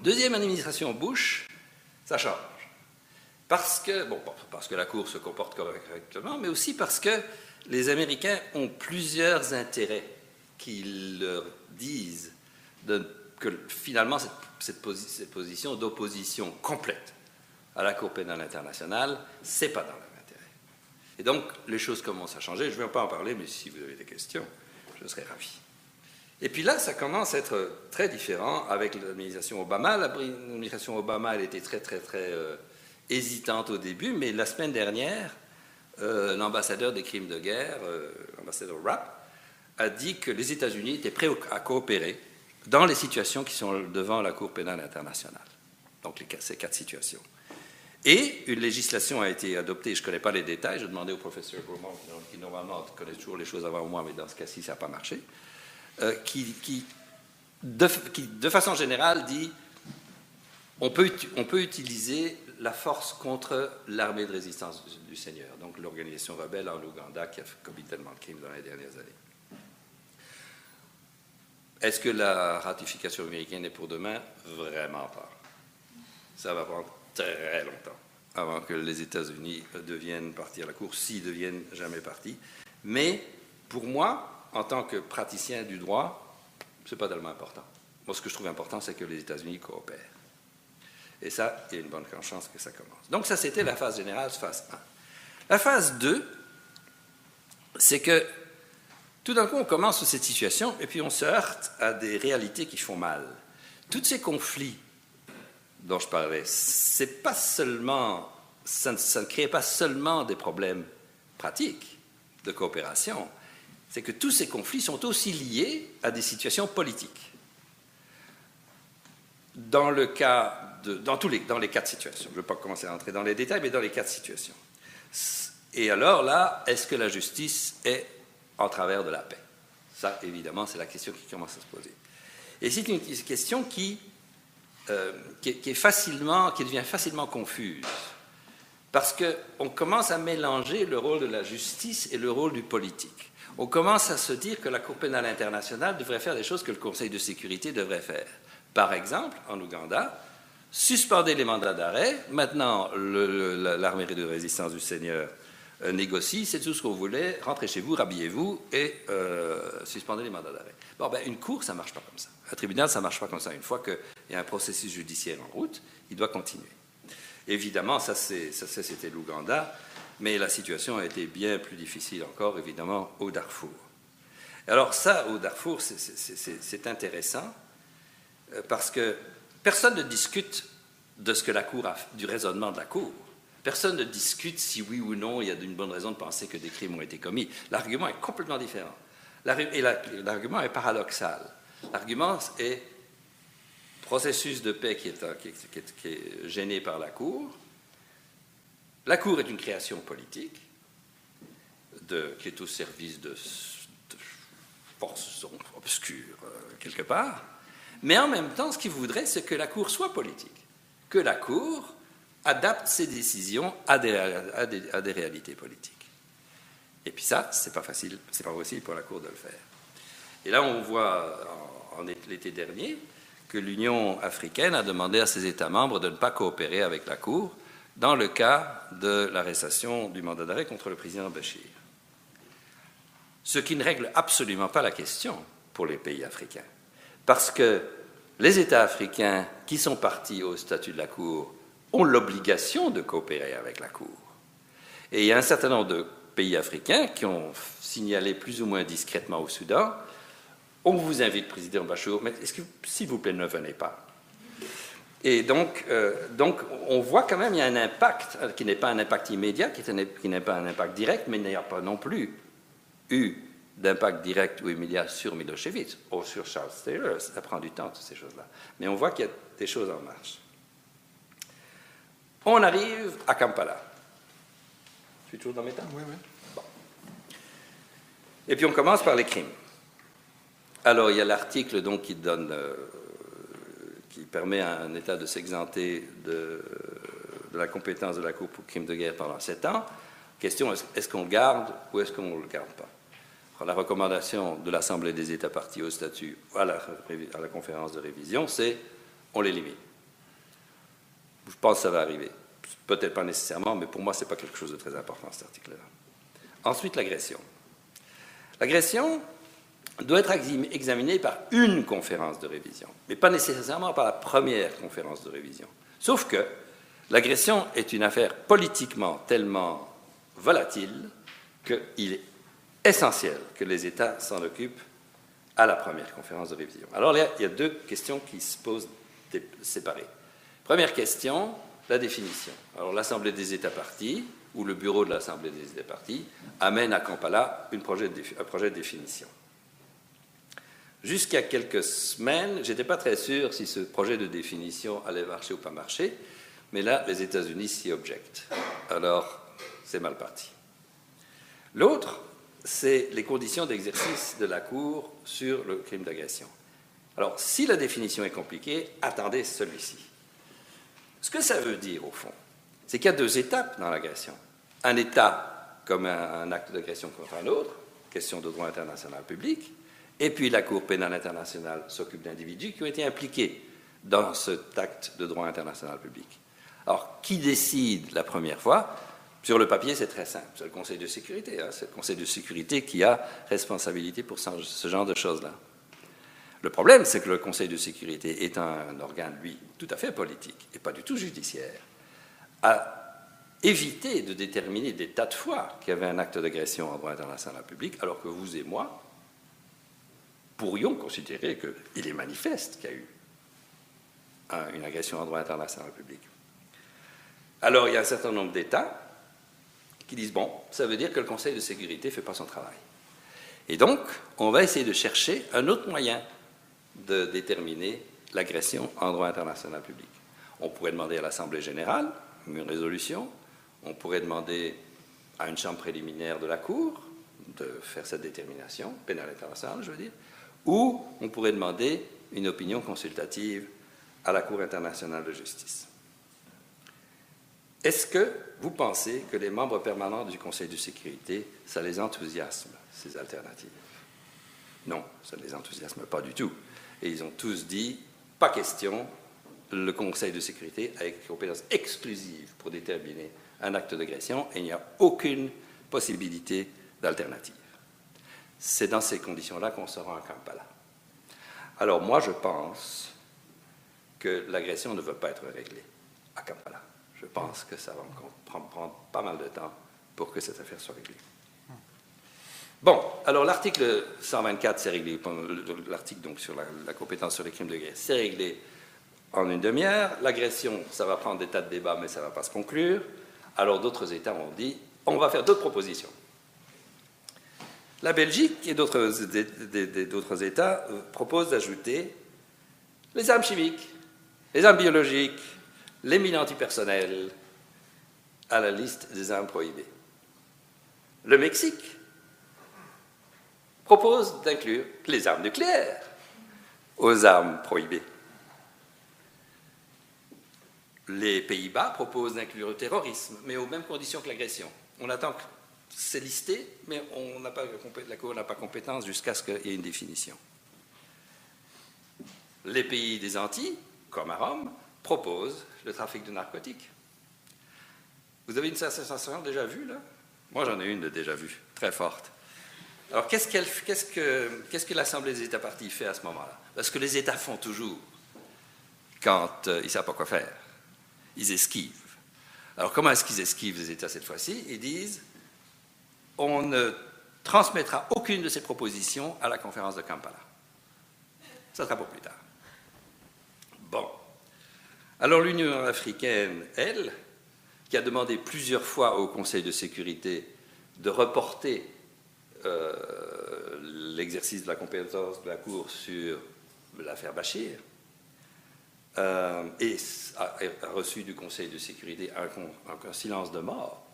Deuxième administration Bush, ça change. Parce que la Cour se comporte correctement, mais aussi parce que les Américains ont plusieurs intérêts qui leur disent que finalement cette position d'opposition complète à la Cour pénale internationale, c'est pas dans leur intérêt. Et donc, les choses commencent à changer. Je ne vais pas en parler, mais si vous avez des questions, je serai ravi. Et puis là, ça commence à être très différent avec l'administration Obama. L'administration Obama, elle était très hésitante au début, mais la semaine dernière, l'ambassadeur des crimes de guerre, l'ambassadeur Rapp, a dit que les États-Unis étaient prêts à coopérer dans les situations qui sont devant la Cour pénale internationale. Donc, ces 4 situations. Et une législation a été adoptée, je ne connais pas les détails, je demandais au professeur Beaumont, qui normalement connaît toujours les choses avant moi, mais dans ce cas-ci, ça n'a pas marché, qui de façon générale, dit on peut utiliser la force contre l'armée de résistance du Seigneur, donc l'organisation rebelle en Ouganda qui a commis tellement de crimes dans les dernières années. Est-ce que la ratification américaine est pour demain? Vraiment pas. Ça va prendre très longtemps avant que les États-Unis deviennent partie à la Cour, s'ils deviennent jamais partis. Mais pour moi, en tant que praticien du droit, ce n'est pas tellement important. Moi, ce que je trouve important, c'est que les États-Unis coopèrent. Et ça, il y a une bonne chance que ça commence. Donc ça, c'était la phase générale, phase 1. La phase 2, c'est que tout d'un coup, on commence sur cette situation et puis on se heurte à des réalités qui font mal. Tous ces conflits dont je parlais, c'est pas seulement, ça ne crée pas seulement des problèmes pratiques de coopération, c'est que tous ces conflits sont aussi liés à des situations politiques. Dans les 4 situations, je ne vais pas commencer à entrer dans les détails, mais dans les 4 situations. Et alors là, est-ce que la justice est en travers de la paix? Ça, évidemment, c'est la question qui commence à se poser. Et c'est une question qui devient facilement confuse, parce qu'on commence à mélanger le rôle de la justice et le rôle du politique. On commence à se dire que la Cour pénale internationale devrait faire des choses que le Conseil de sécurité devrait faire. Par exemple, en Ouganda, suspendez les mandats d'arrêt. Maintenant, l'armée de résistance du Seigneur négocie, c'est tout ce qu'on voulait, rentrez chez vous, rhabillez-vous et suspendez les mandats d'arrêt. Bon, une cour, ça ne marche pas comme ça. Un tribunal, ça ne marche pas comme ça. Une fois qu'il y a un processus judiciaire en route, il doit continuer. Évidemment, ça c'était l'Ouganda, mais la situation a été bien plus difficile encore, évidemment, au Darfour. Alors ça, au Darfour, c'est intéressant, parce que personne ne discute de ce que la Cour du raisonnement de la Cour. Personne ne discute si oui ou non il y a une bonne raison de penser que des crimes ont été commis. L'argument est complètement différent. Et l'argument est paradoxal. L'argument est processus de paix qui est gêné par la Cour. La Cour est une création politique qui est au service de forces obscures quelque part. Mais en même temps, ce qu'il voudrait, c'est que la Cour soit politique, que la Cour adapte ses décisions à des réalités politiques. Et puis ça, c'est pas facile pour la Cour de le faire. Et là, on voit en l'été dernier que l'Union africaine a demandé à ses États membres de ne pas coopérer avec la Cour dans le cas de l'arrestation du mandat d'arrêt contre le président Béchir. Ce qui ne règle absolument pas la question pour les pays africains. Parce que les États africains qui sont partis au statut de la Cour ont l'obligation de coopérer avec la Cour. Et il y a un certain nombre de pays africains qui ont signalé plus ou moins discrètement au Soudan « On vous invite, président Bachir, mais est-ce que, s'il vous plaît, ne venez pas ?» Et donc, on voit quand même qu'il y a un impact, qui n'est pas un impact immédiat, qui n'est pas un impact direct, mais il n'y a pas non plus eu d'impact direct ou immédiat sur Milosevic ou sur Charles Taylor. Ça prend du temps, toutes ces choses-là. Mais on voit qu'il y a des choses en marche. On arrive à Kampala. Je suis toujours dans mes temps? Oui, oui. Bon. Et puis on commence par les crimes. Alors, il y a l'article donc qui permet à un État de s'exenter de la compétence de la Cour pour crimes de guerre pendant 7 ans. Question, est-ce qu'on le garde ou est-ce qu'on ne le garde pas? Alors, la recommandation de l'Assemblée des États partis au statut à la conférence de révision, c'est on l'élimine. Je pense que ça va arriver. Peut-être pas nécessairement, mais pour moi, ce n'est pas quelque chose de très important, cet article-là. Ensuite, l'agression. L'agression doit être examinée par une conférence de révision, mais pas nécessairement par la première conférence de révision. Sauf que l'agression est une affaire politiquement tellement volatile qu'il est essentiel que les États s'en occupent à la première conférence de révision. Alors là, il y a 2 questions qui se posent séparées. Première question, la définition. Alors l'Assemblée des États partis, ou le bureau de l'Assemblée des États partis, amène à Kampala un projet de définition. Jusqu'à quelques semaines, je n'étais pas très sûr si ce projet de définition allait marcher ou pas marcher, mais là, les États-Unis s'y objectent. Alors, c'est mal parti. L'autre, c'est les conditions d'exercice de la Cour sur le crime d'agression. Alors, si la définition est compliquée, attendez celui-ci. Ce que ça veut dire, au fond, c'est qu'il y a 2 étapes dans l'agression. Un État comme un acte d'agression contre un autre, question de droit international public, et puis la Cour pénale internationale s'occupe d'individus qui ont été impliqués dans cet acte de droit international public. Alors, qui décide la première fois? Sur le papier, c'est très simple. C'est le Conseil de sécurité. C'est le Conseil de sécurité qui a responsabilité pour ce genre de choses-là. Le problème, c'est que le Conseil de sécurité est un organe, lui, tout à fait politique et pas du tout judiciaire, a évité de déterminer des tas de fois qu'il y avait un acte d'agression en droit international public, alors que vous et moi pourrions considérer qu'il est manifeste qu'il y a eu une agression en droit international public. Alors, il y a un certain nombre d'États qui disent, bon, ça veut dire que le Conseil de sécurité ne fait pas son travail. Et donc, on va essayer de chercher un autre moyen de déterminer l'agression en droit international public. On pourrait demander à l'Assemblée générale une résolution, on pourrait demander à une chambre préliminaire de la Cour de faire cette détermination, pénale internationale, je veux dire, ou on pourrait demander une opinion consultative à la Cour internationale de justice. Est-ce que vous pensez que les membres permanents du Conseil de sécurité, ça les enthousiasme, ces alternatives? Non, ça ne les enthousiasme pas du tout. Et ils ont tous dit, pas question, le Conseil de sécurité a une compétence exclusive pour déterminer un acte d'agression et il n'y a aucune possibilité d'alternative. C'est dans ces conditions-là qu'on se rend à Kampala. Alors moi, je pense que l'agression ne va pas être réglée à Kampala. Je pense que ça va prendre pas mal de temps pour que cette affaire soit réglée. Bon, alors l'article 124, c'est réglé, l'article donc sur la compétence sur les crimes de guerre, c'est réglé en une demi-heure. L'agression, ça va prendre des tas de débats, mais ça ne va pas se conclure. Alors d'autres États ont dit, on va faire d'autres propositions. La Belgique et d'autres États proposent d'ajouter les armes chimiques, les armes biologiques, les mines antipersonnelles à la liste des armes prohibées. Le Mexique propose d'inclure les armes nucléaires aux armes prohibées. Les Pays-Bas proposent d'inclure le terrorisme, mais aux mêmes conditions que l'agression. On attend que c'est listé, mais la Cour n'a pas compétence jusqu'à ce qu'il y ait une définition. Les pays des Antilles, comme à Rome, proposent le trafic de narcotiques. Vous avez une sensation déjà vue, là? Moi, j'en ai une de déjà vue, très forte. Alors, qu'est-ce que l'Assemblée des États partis fait à ce moment-là? Parce que les États font toujours quand ils ne savent pas quoi faire. Ils esquivent. Alors, comment est-ce qu'ils esquivent les États cette fois-ci? Ils disent, on ne transmettra aucune de ces propositions à la conférence de Kampala. Ça sera pour plus tard. Bon. Alors, l'Union africaine, elle, qui a demandé plusieurs fois au Conseil de sécurité de reporter l'exercice de la compétence de la Cour sur l'affaire Bachir, et a reçu du Conseil de sécurité un silence de mort,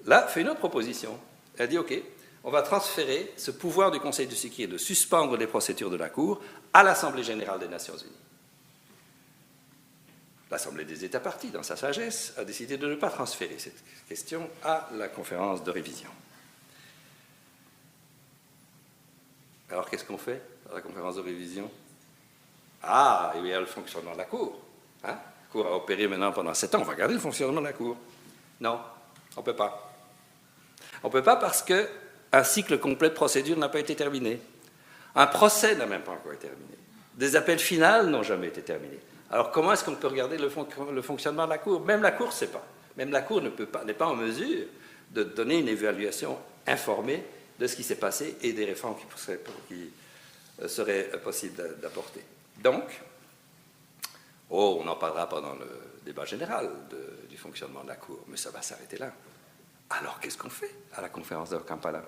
là, fait une autre proposition. Elle dit, OK, on va transférer ce pouvoir du Conseil de sécurité de suspendre les procédures de la Cour à l'Assemblée générale des Nations unies. L'Assemblée des États partis, dans sa sagesse, a décidé de ne pas transférer cette question à la conférence de révision. Alors, qu'est-ce qu'on fait à la conférence de révision? Ah, il y a le fonctionnement de la Cour. Hein? La Cour a opéré maintenant pendant 7 ans. On va regarder le fonctionnement de la Cour. Non, on ne peut pas. On ne peut pas parce qu'un cycle complet de procédure n'a pas été terminé. Un procès n'a même pas encore été terminé. Des appels finaux n'ont jamais été terminés. Alors, comment est-ce qu'on peut regarder le fonctionnement de la Cour? Même la Cour ne sait pas. Même la Cour n'est pas en mesure de donner une évaluation informée de ce qui s'est passé et des réformes qui seraient possibles d'apporter. Donc, on en parlera pendant le débat général du fonctionnement de la Cour, mais ça va s'arrêter là. Alors, qu'est-ce qu'on fait à la conférence de Kampala?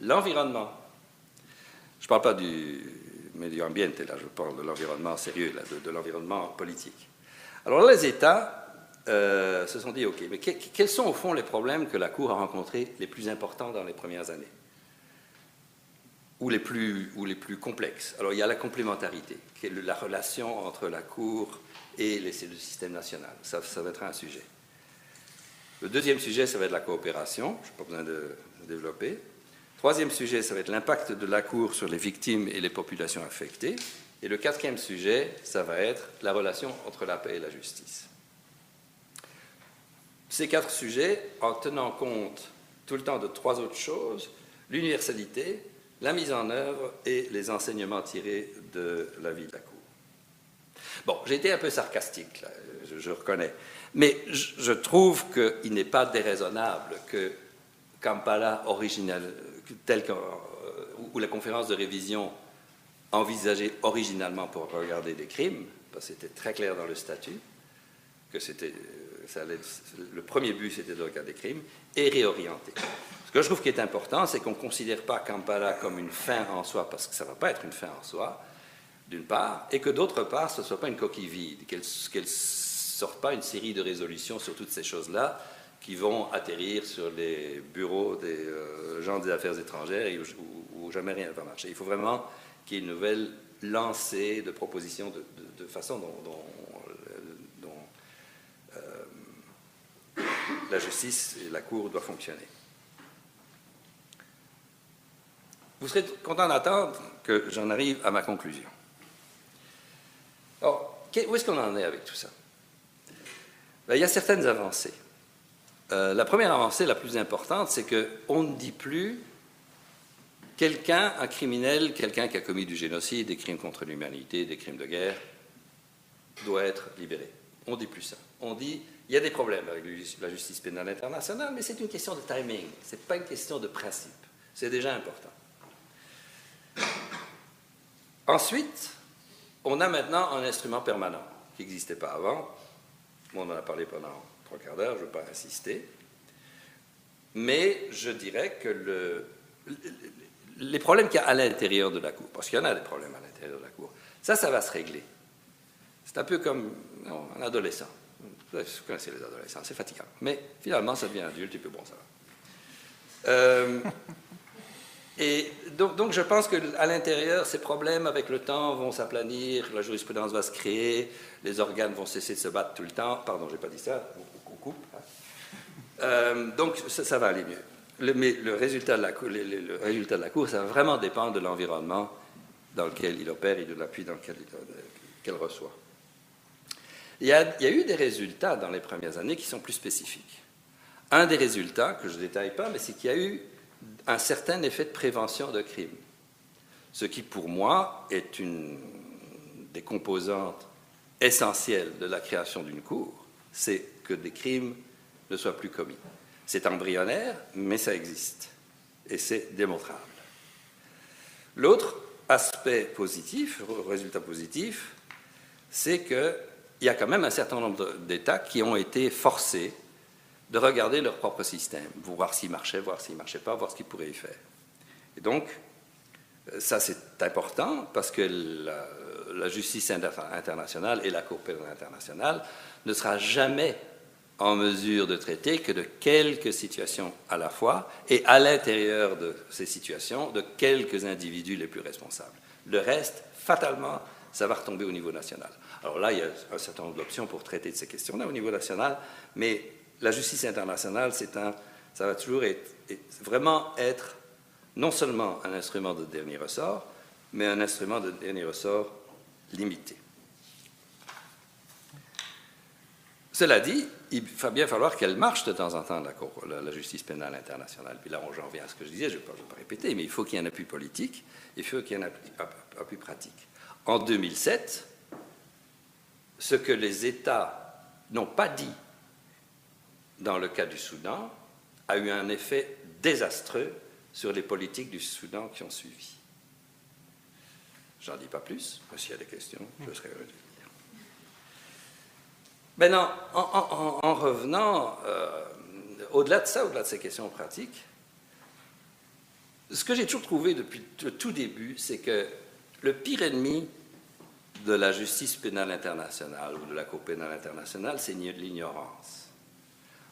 L'environnement. Je ne parle pas du medio ambiente, là, je parle de l'environnement sérieux, là, de l'environnement politique. Alors là, les États se sont dit, OK, mais quels sont au fond les problèmes que la Cour a rencontrés les plus importants dans les premières années? Ou les plus complexes? Alors, il y a la complémentarité, qui est la relation entre la Cour et le système national. Ça va être un sujet. Le deuxième sujet, ça va être la coopération. Je n'ai pas besoin de développer. Troisième sujet, ça va être l'impact de la Cour sur les victimes et les populations affectées. Et le quatrième sujet, ça va être la relation entre la paix et la justice. Ces 4 sujets, en tenant compte tout le temps de 3 autres choses, l'universalité, la mise en œuvre et les enseignements tirés de la vie de la Cour. Bon, j'ai été un peu sarcastique, là, je reconnais, mais je trouve qu'il n'est pas déraisonnable que Kampala original, où la conférence de révision envisagée originalement pour regarder des crimes, parce que c'était très clair dans le statut, que le premier but c'était de regarder des crimes, et réorienter. Ce que je trouve qui est important, c'est qu'on ne considère pas Kampala comme une fin en soi, parce que ça ne va pas être une fin en soi, d'une part, et que d'autre part, ce ne soit pas une coquille vide, qu'elle ne sorte pas une série de résolutions sur toutes ces choses-là qui vont atterrir sur les bureaux des gens des affaires étrangères et où jamais rien ne va marcher. Il faut vraiment qu'il y ait une nouvelle lancée de propositions de façon dont la justice et la Cour doivent fonctionner. Vous serez content d'entendre que j'en arrive à ma conclusion. Alors, où est-ce qu'on en est avec tout ça? Ben, il y a certaines avancées. La première avancée, la plus importante, c'est qu'on ne dit plus quelqu'un, un criminel, quelqu'un qui a commis du génocide, des crimes contre l'humanité, des crimes de guerre, doit être libéré. On ne dit plus ça. On dit, il y a des problèmes avec la justice pénale internationale, mais c'est une question de timing, ce n'est pas une question de principe. C'est déjà important. Ensuite, on a maintenant un instrument permanent qui n'existait pas avant. On en a parlé pendant 3 quarts d'heure, je ne veux pas insister. Mais je dirais que les problèmes qu'il y a à l'intérieur de la Cour, parce qu'il y en a des problèmes à l'intérieur de la Cour, ça va se régler. C'est un peu comme un adolescent. Vous connaissez les adolescents, c'est fatigant. Mais finalement, ça devient adulte et puis bon, ça va. Et donc, je pense qu'à l'intérieur, ces problèmes, avec le temps, vont s'aplanir, la jurisprudence va se créer, les organes vont cesser de se battre tout le temps. Pardon, je n'ai pas dit ça, on coupe. Donc, ça va aller mieux. Mais le résultat de la Cour, ça va vraiment dépendre de l'environnement dans lequel il opère et de l'appui qu'elle reçoit. Il y a eu des résultats dans les premières années qui sont plus spécifiques. Un des résultats, que je ne détaille pas, mais c'est qu'il y a eu un certain effet de prévention de crime. Ce qui, pour moi, est une des composantes essentielles de la création d'une cour, c'est que des crimes ne soient plus commis. C'est embryonnaire, mais ça existe. Et c'est démontrable. L'autre aspect positif, résultat positif, c'est qu'il y a quand même un certain nombre d'États qui ont été forcés de regarder leur propre système, voir s'il marchait, voir s'il ne marchait pas, voir ce qu'ils pourraient y faire. Et donc, ça c'est important parce que la justice internationale et la Cour pénale internationale ne sera jamais en mesure de traiter que de quelques situations à la fois et à l'intérieur de ces situations de quelques individus les plus responsables. Le reste, fatalement, ça va retomber au niveau national. Alors là, il y a un certain nombre d'options pour traiter de ces questions-là au niveau national, mais la justice internationale, ça va toujours vraiment être non seulement un instrument de dernier ressort, mais un instrument de dernier ressort limité. Cela dit, il va bien falloir qu'elle marche de temps en temps, la justice pénale internationale. Puis là, j'en reviens à ce que je disais, je ne vais pas répéter, mais il faut qu'il y ait un appui politique, il faut qu'il y ait un appui pratique. En 2007, ce que les États n'ont pas dit dans le cas du Soudan a eu un effet désastreux sur les politiques du Soudan qui ont suivi. J'en dis pas plus, mais s'il y a des questions, je serai heureux de dire. Maintenant, en revenant, au-delà de ça, au-delà de ces questions pratiques, ce que j'ai toujours trouvé depuis le tout début, c'est que le pire ennemi de la justice pénale internationale ou de la Cour pénale internationale, c'est l'ignorance.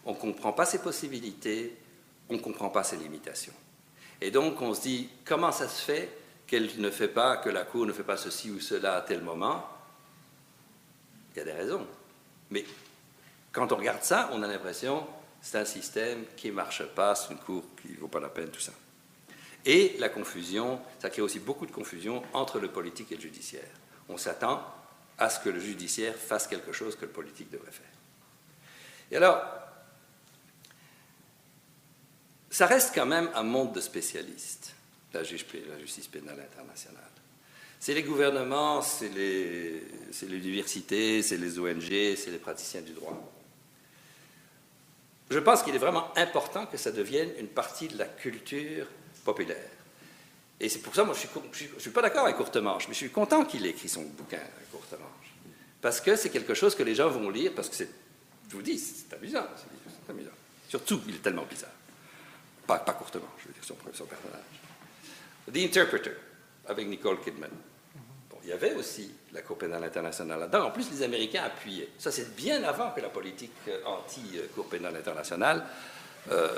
On ne comprend pas ses possibilités, on ne comprend pas ses limitations. Et donc, on se dit, comment ça se fait qu'elle ne fait pas, que la Cour ne fait pas ceci ou cela à tel moment? Il y a des raisons. Mais quand on regarde ça, on a l'impression que c'est un système qui ne marche pas, c'est une Cour qui ne vaut pas la peine, tout ça. Et la confusion, ça crée aussi beaucoup de confusion entre le politique et le judiciaire. On s'attend à ce que le judiciaire fasse quelque chose que le politique devrait faire. Et alors, ça reste quand même un monde de spécialistes, la justice pénale internationale. C'est les gouvernements, c'est les universités, c'est les ONG, c'est les praticiens du droit. Je pense qu'il est vraiment important que ça devienne une partie de la culture populaire. Et c'est pour ça, moi, je ne suis pas d'accord avec Courtemanche, mais je suis content qu'il ait écrit son bouquin, Courtemanche. Parce que c'est quelque chose que les gens vont lire, parce que je vous dis, c'est amusant, c'est amusant. Surtout, il est tellement bizarre. Pas Courtemanche, je veux dire, son personnage. The Interpreter, avec Nicole Kidman. Bon, il y avait aussi la Cour pénale internationale là-dedans. En plus, les Américains appuyaient. Ça, c'est bien avant que la politique anti-Cour pénale internationale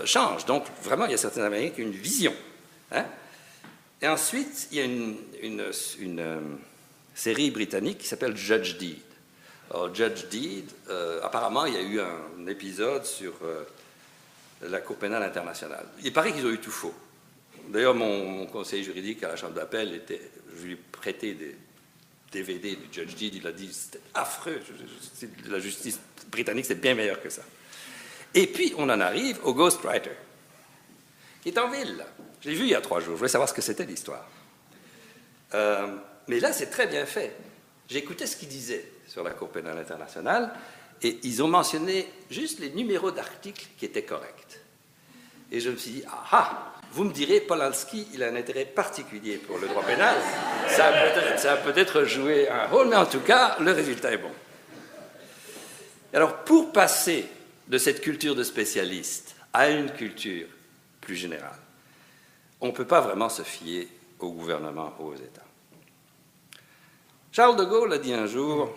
change. Donc, vraiment, il y a certains Américains qui ont une vision. Hein? Et ensuite, il y a une série britannique qui s'appelle Judge Deed. Alors, Judge Deed, apparemment, il y a eu un épisode sur la Cour pénale internationale. Il paraît qu'ils ont eu tout faux. D'ailleurs, mon conseiller juridique à la Chambre d'appel, je lui ai prêté des DVD du Judge Deed, il a dit c'était affreux, la justice britannique c'est bien meilleur que ça. Et puis, on en arrive au Ghostwriter, qui est en ville, là. Je l'ai vu il y a 3 jours, je voulais savoir ce que c'était l'histoire. Mais là, c'est très bien fait. J'ai écouté ce qu'ils disaient sur la Cour pénale internationale, et ils ont mentionné juste les numéros d'articles qui étaient corrects. Et je me suis dit, vous me direz, Polanski, il a un intérêt particulier pour le droit pénal. Ça a peut-être joué un rôle, mais en tout cas, le résultat est bon. Alors, pour passer de cette culture de spécialiste à une culture plus générale, on ne peut pas vraiment se fier au gouvernement ou aux États. Charles de Gaulle a dit un jour,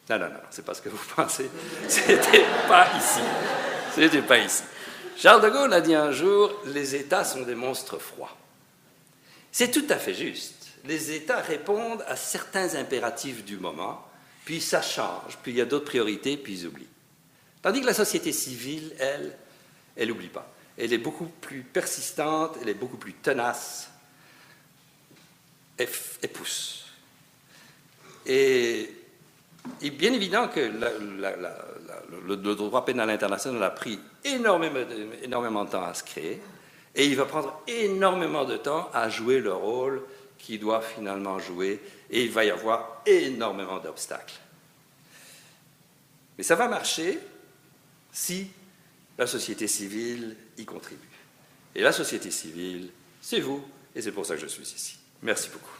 non, c'est pas ce que vous pensez, c'était pas ici. C'était pas ici. Charles de Gaulle a dit un jour, les États sont des monstres froids. C'est tout à fait juste. Les États répondent à certains impératifs du moment, puis ça change, puis il y a d'autres priorités, puis ils oublient. Tandis que la société civile, elle n'oublie pas. Elle est beaucoup plus persistante, elle est beaucoup plus tenace, elle pousse. Et bien évident que le droit pénal international a pris énormément de temps à se créer, et il va prendre énormément de temps à jouer le rôle qu'il doit finalement jouer, et il va y avoir énormément d'obstacles. Mais ça va marcher si la société civile y contribue. Et la société civile, c'est vous, et c'est pour ça que je suis ici. Merci beaucoup.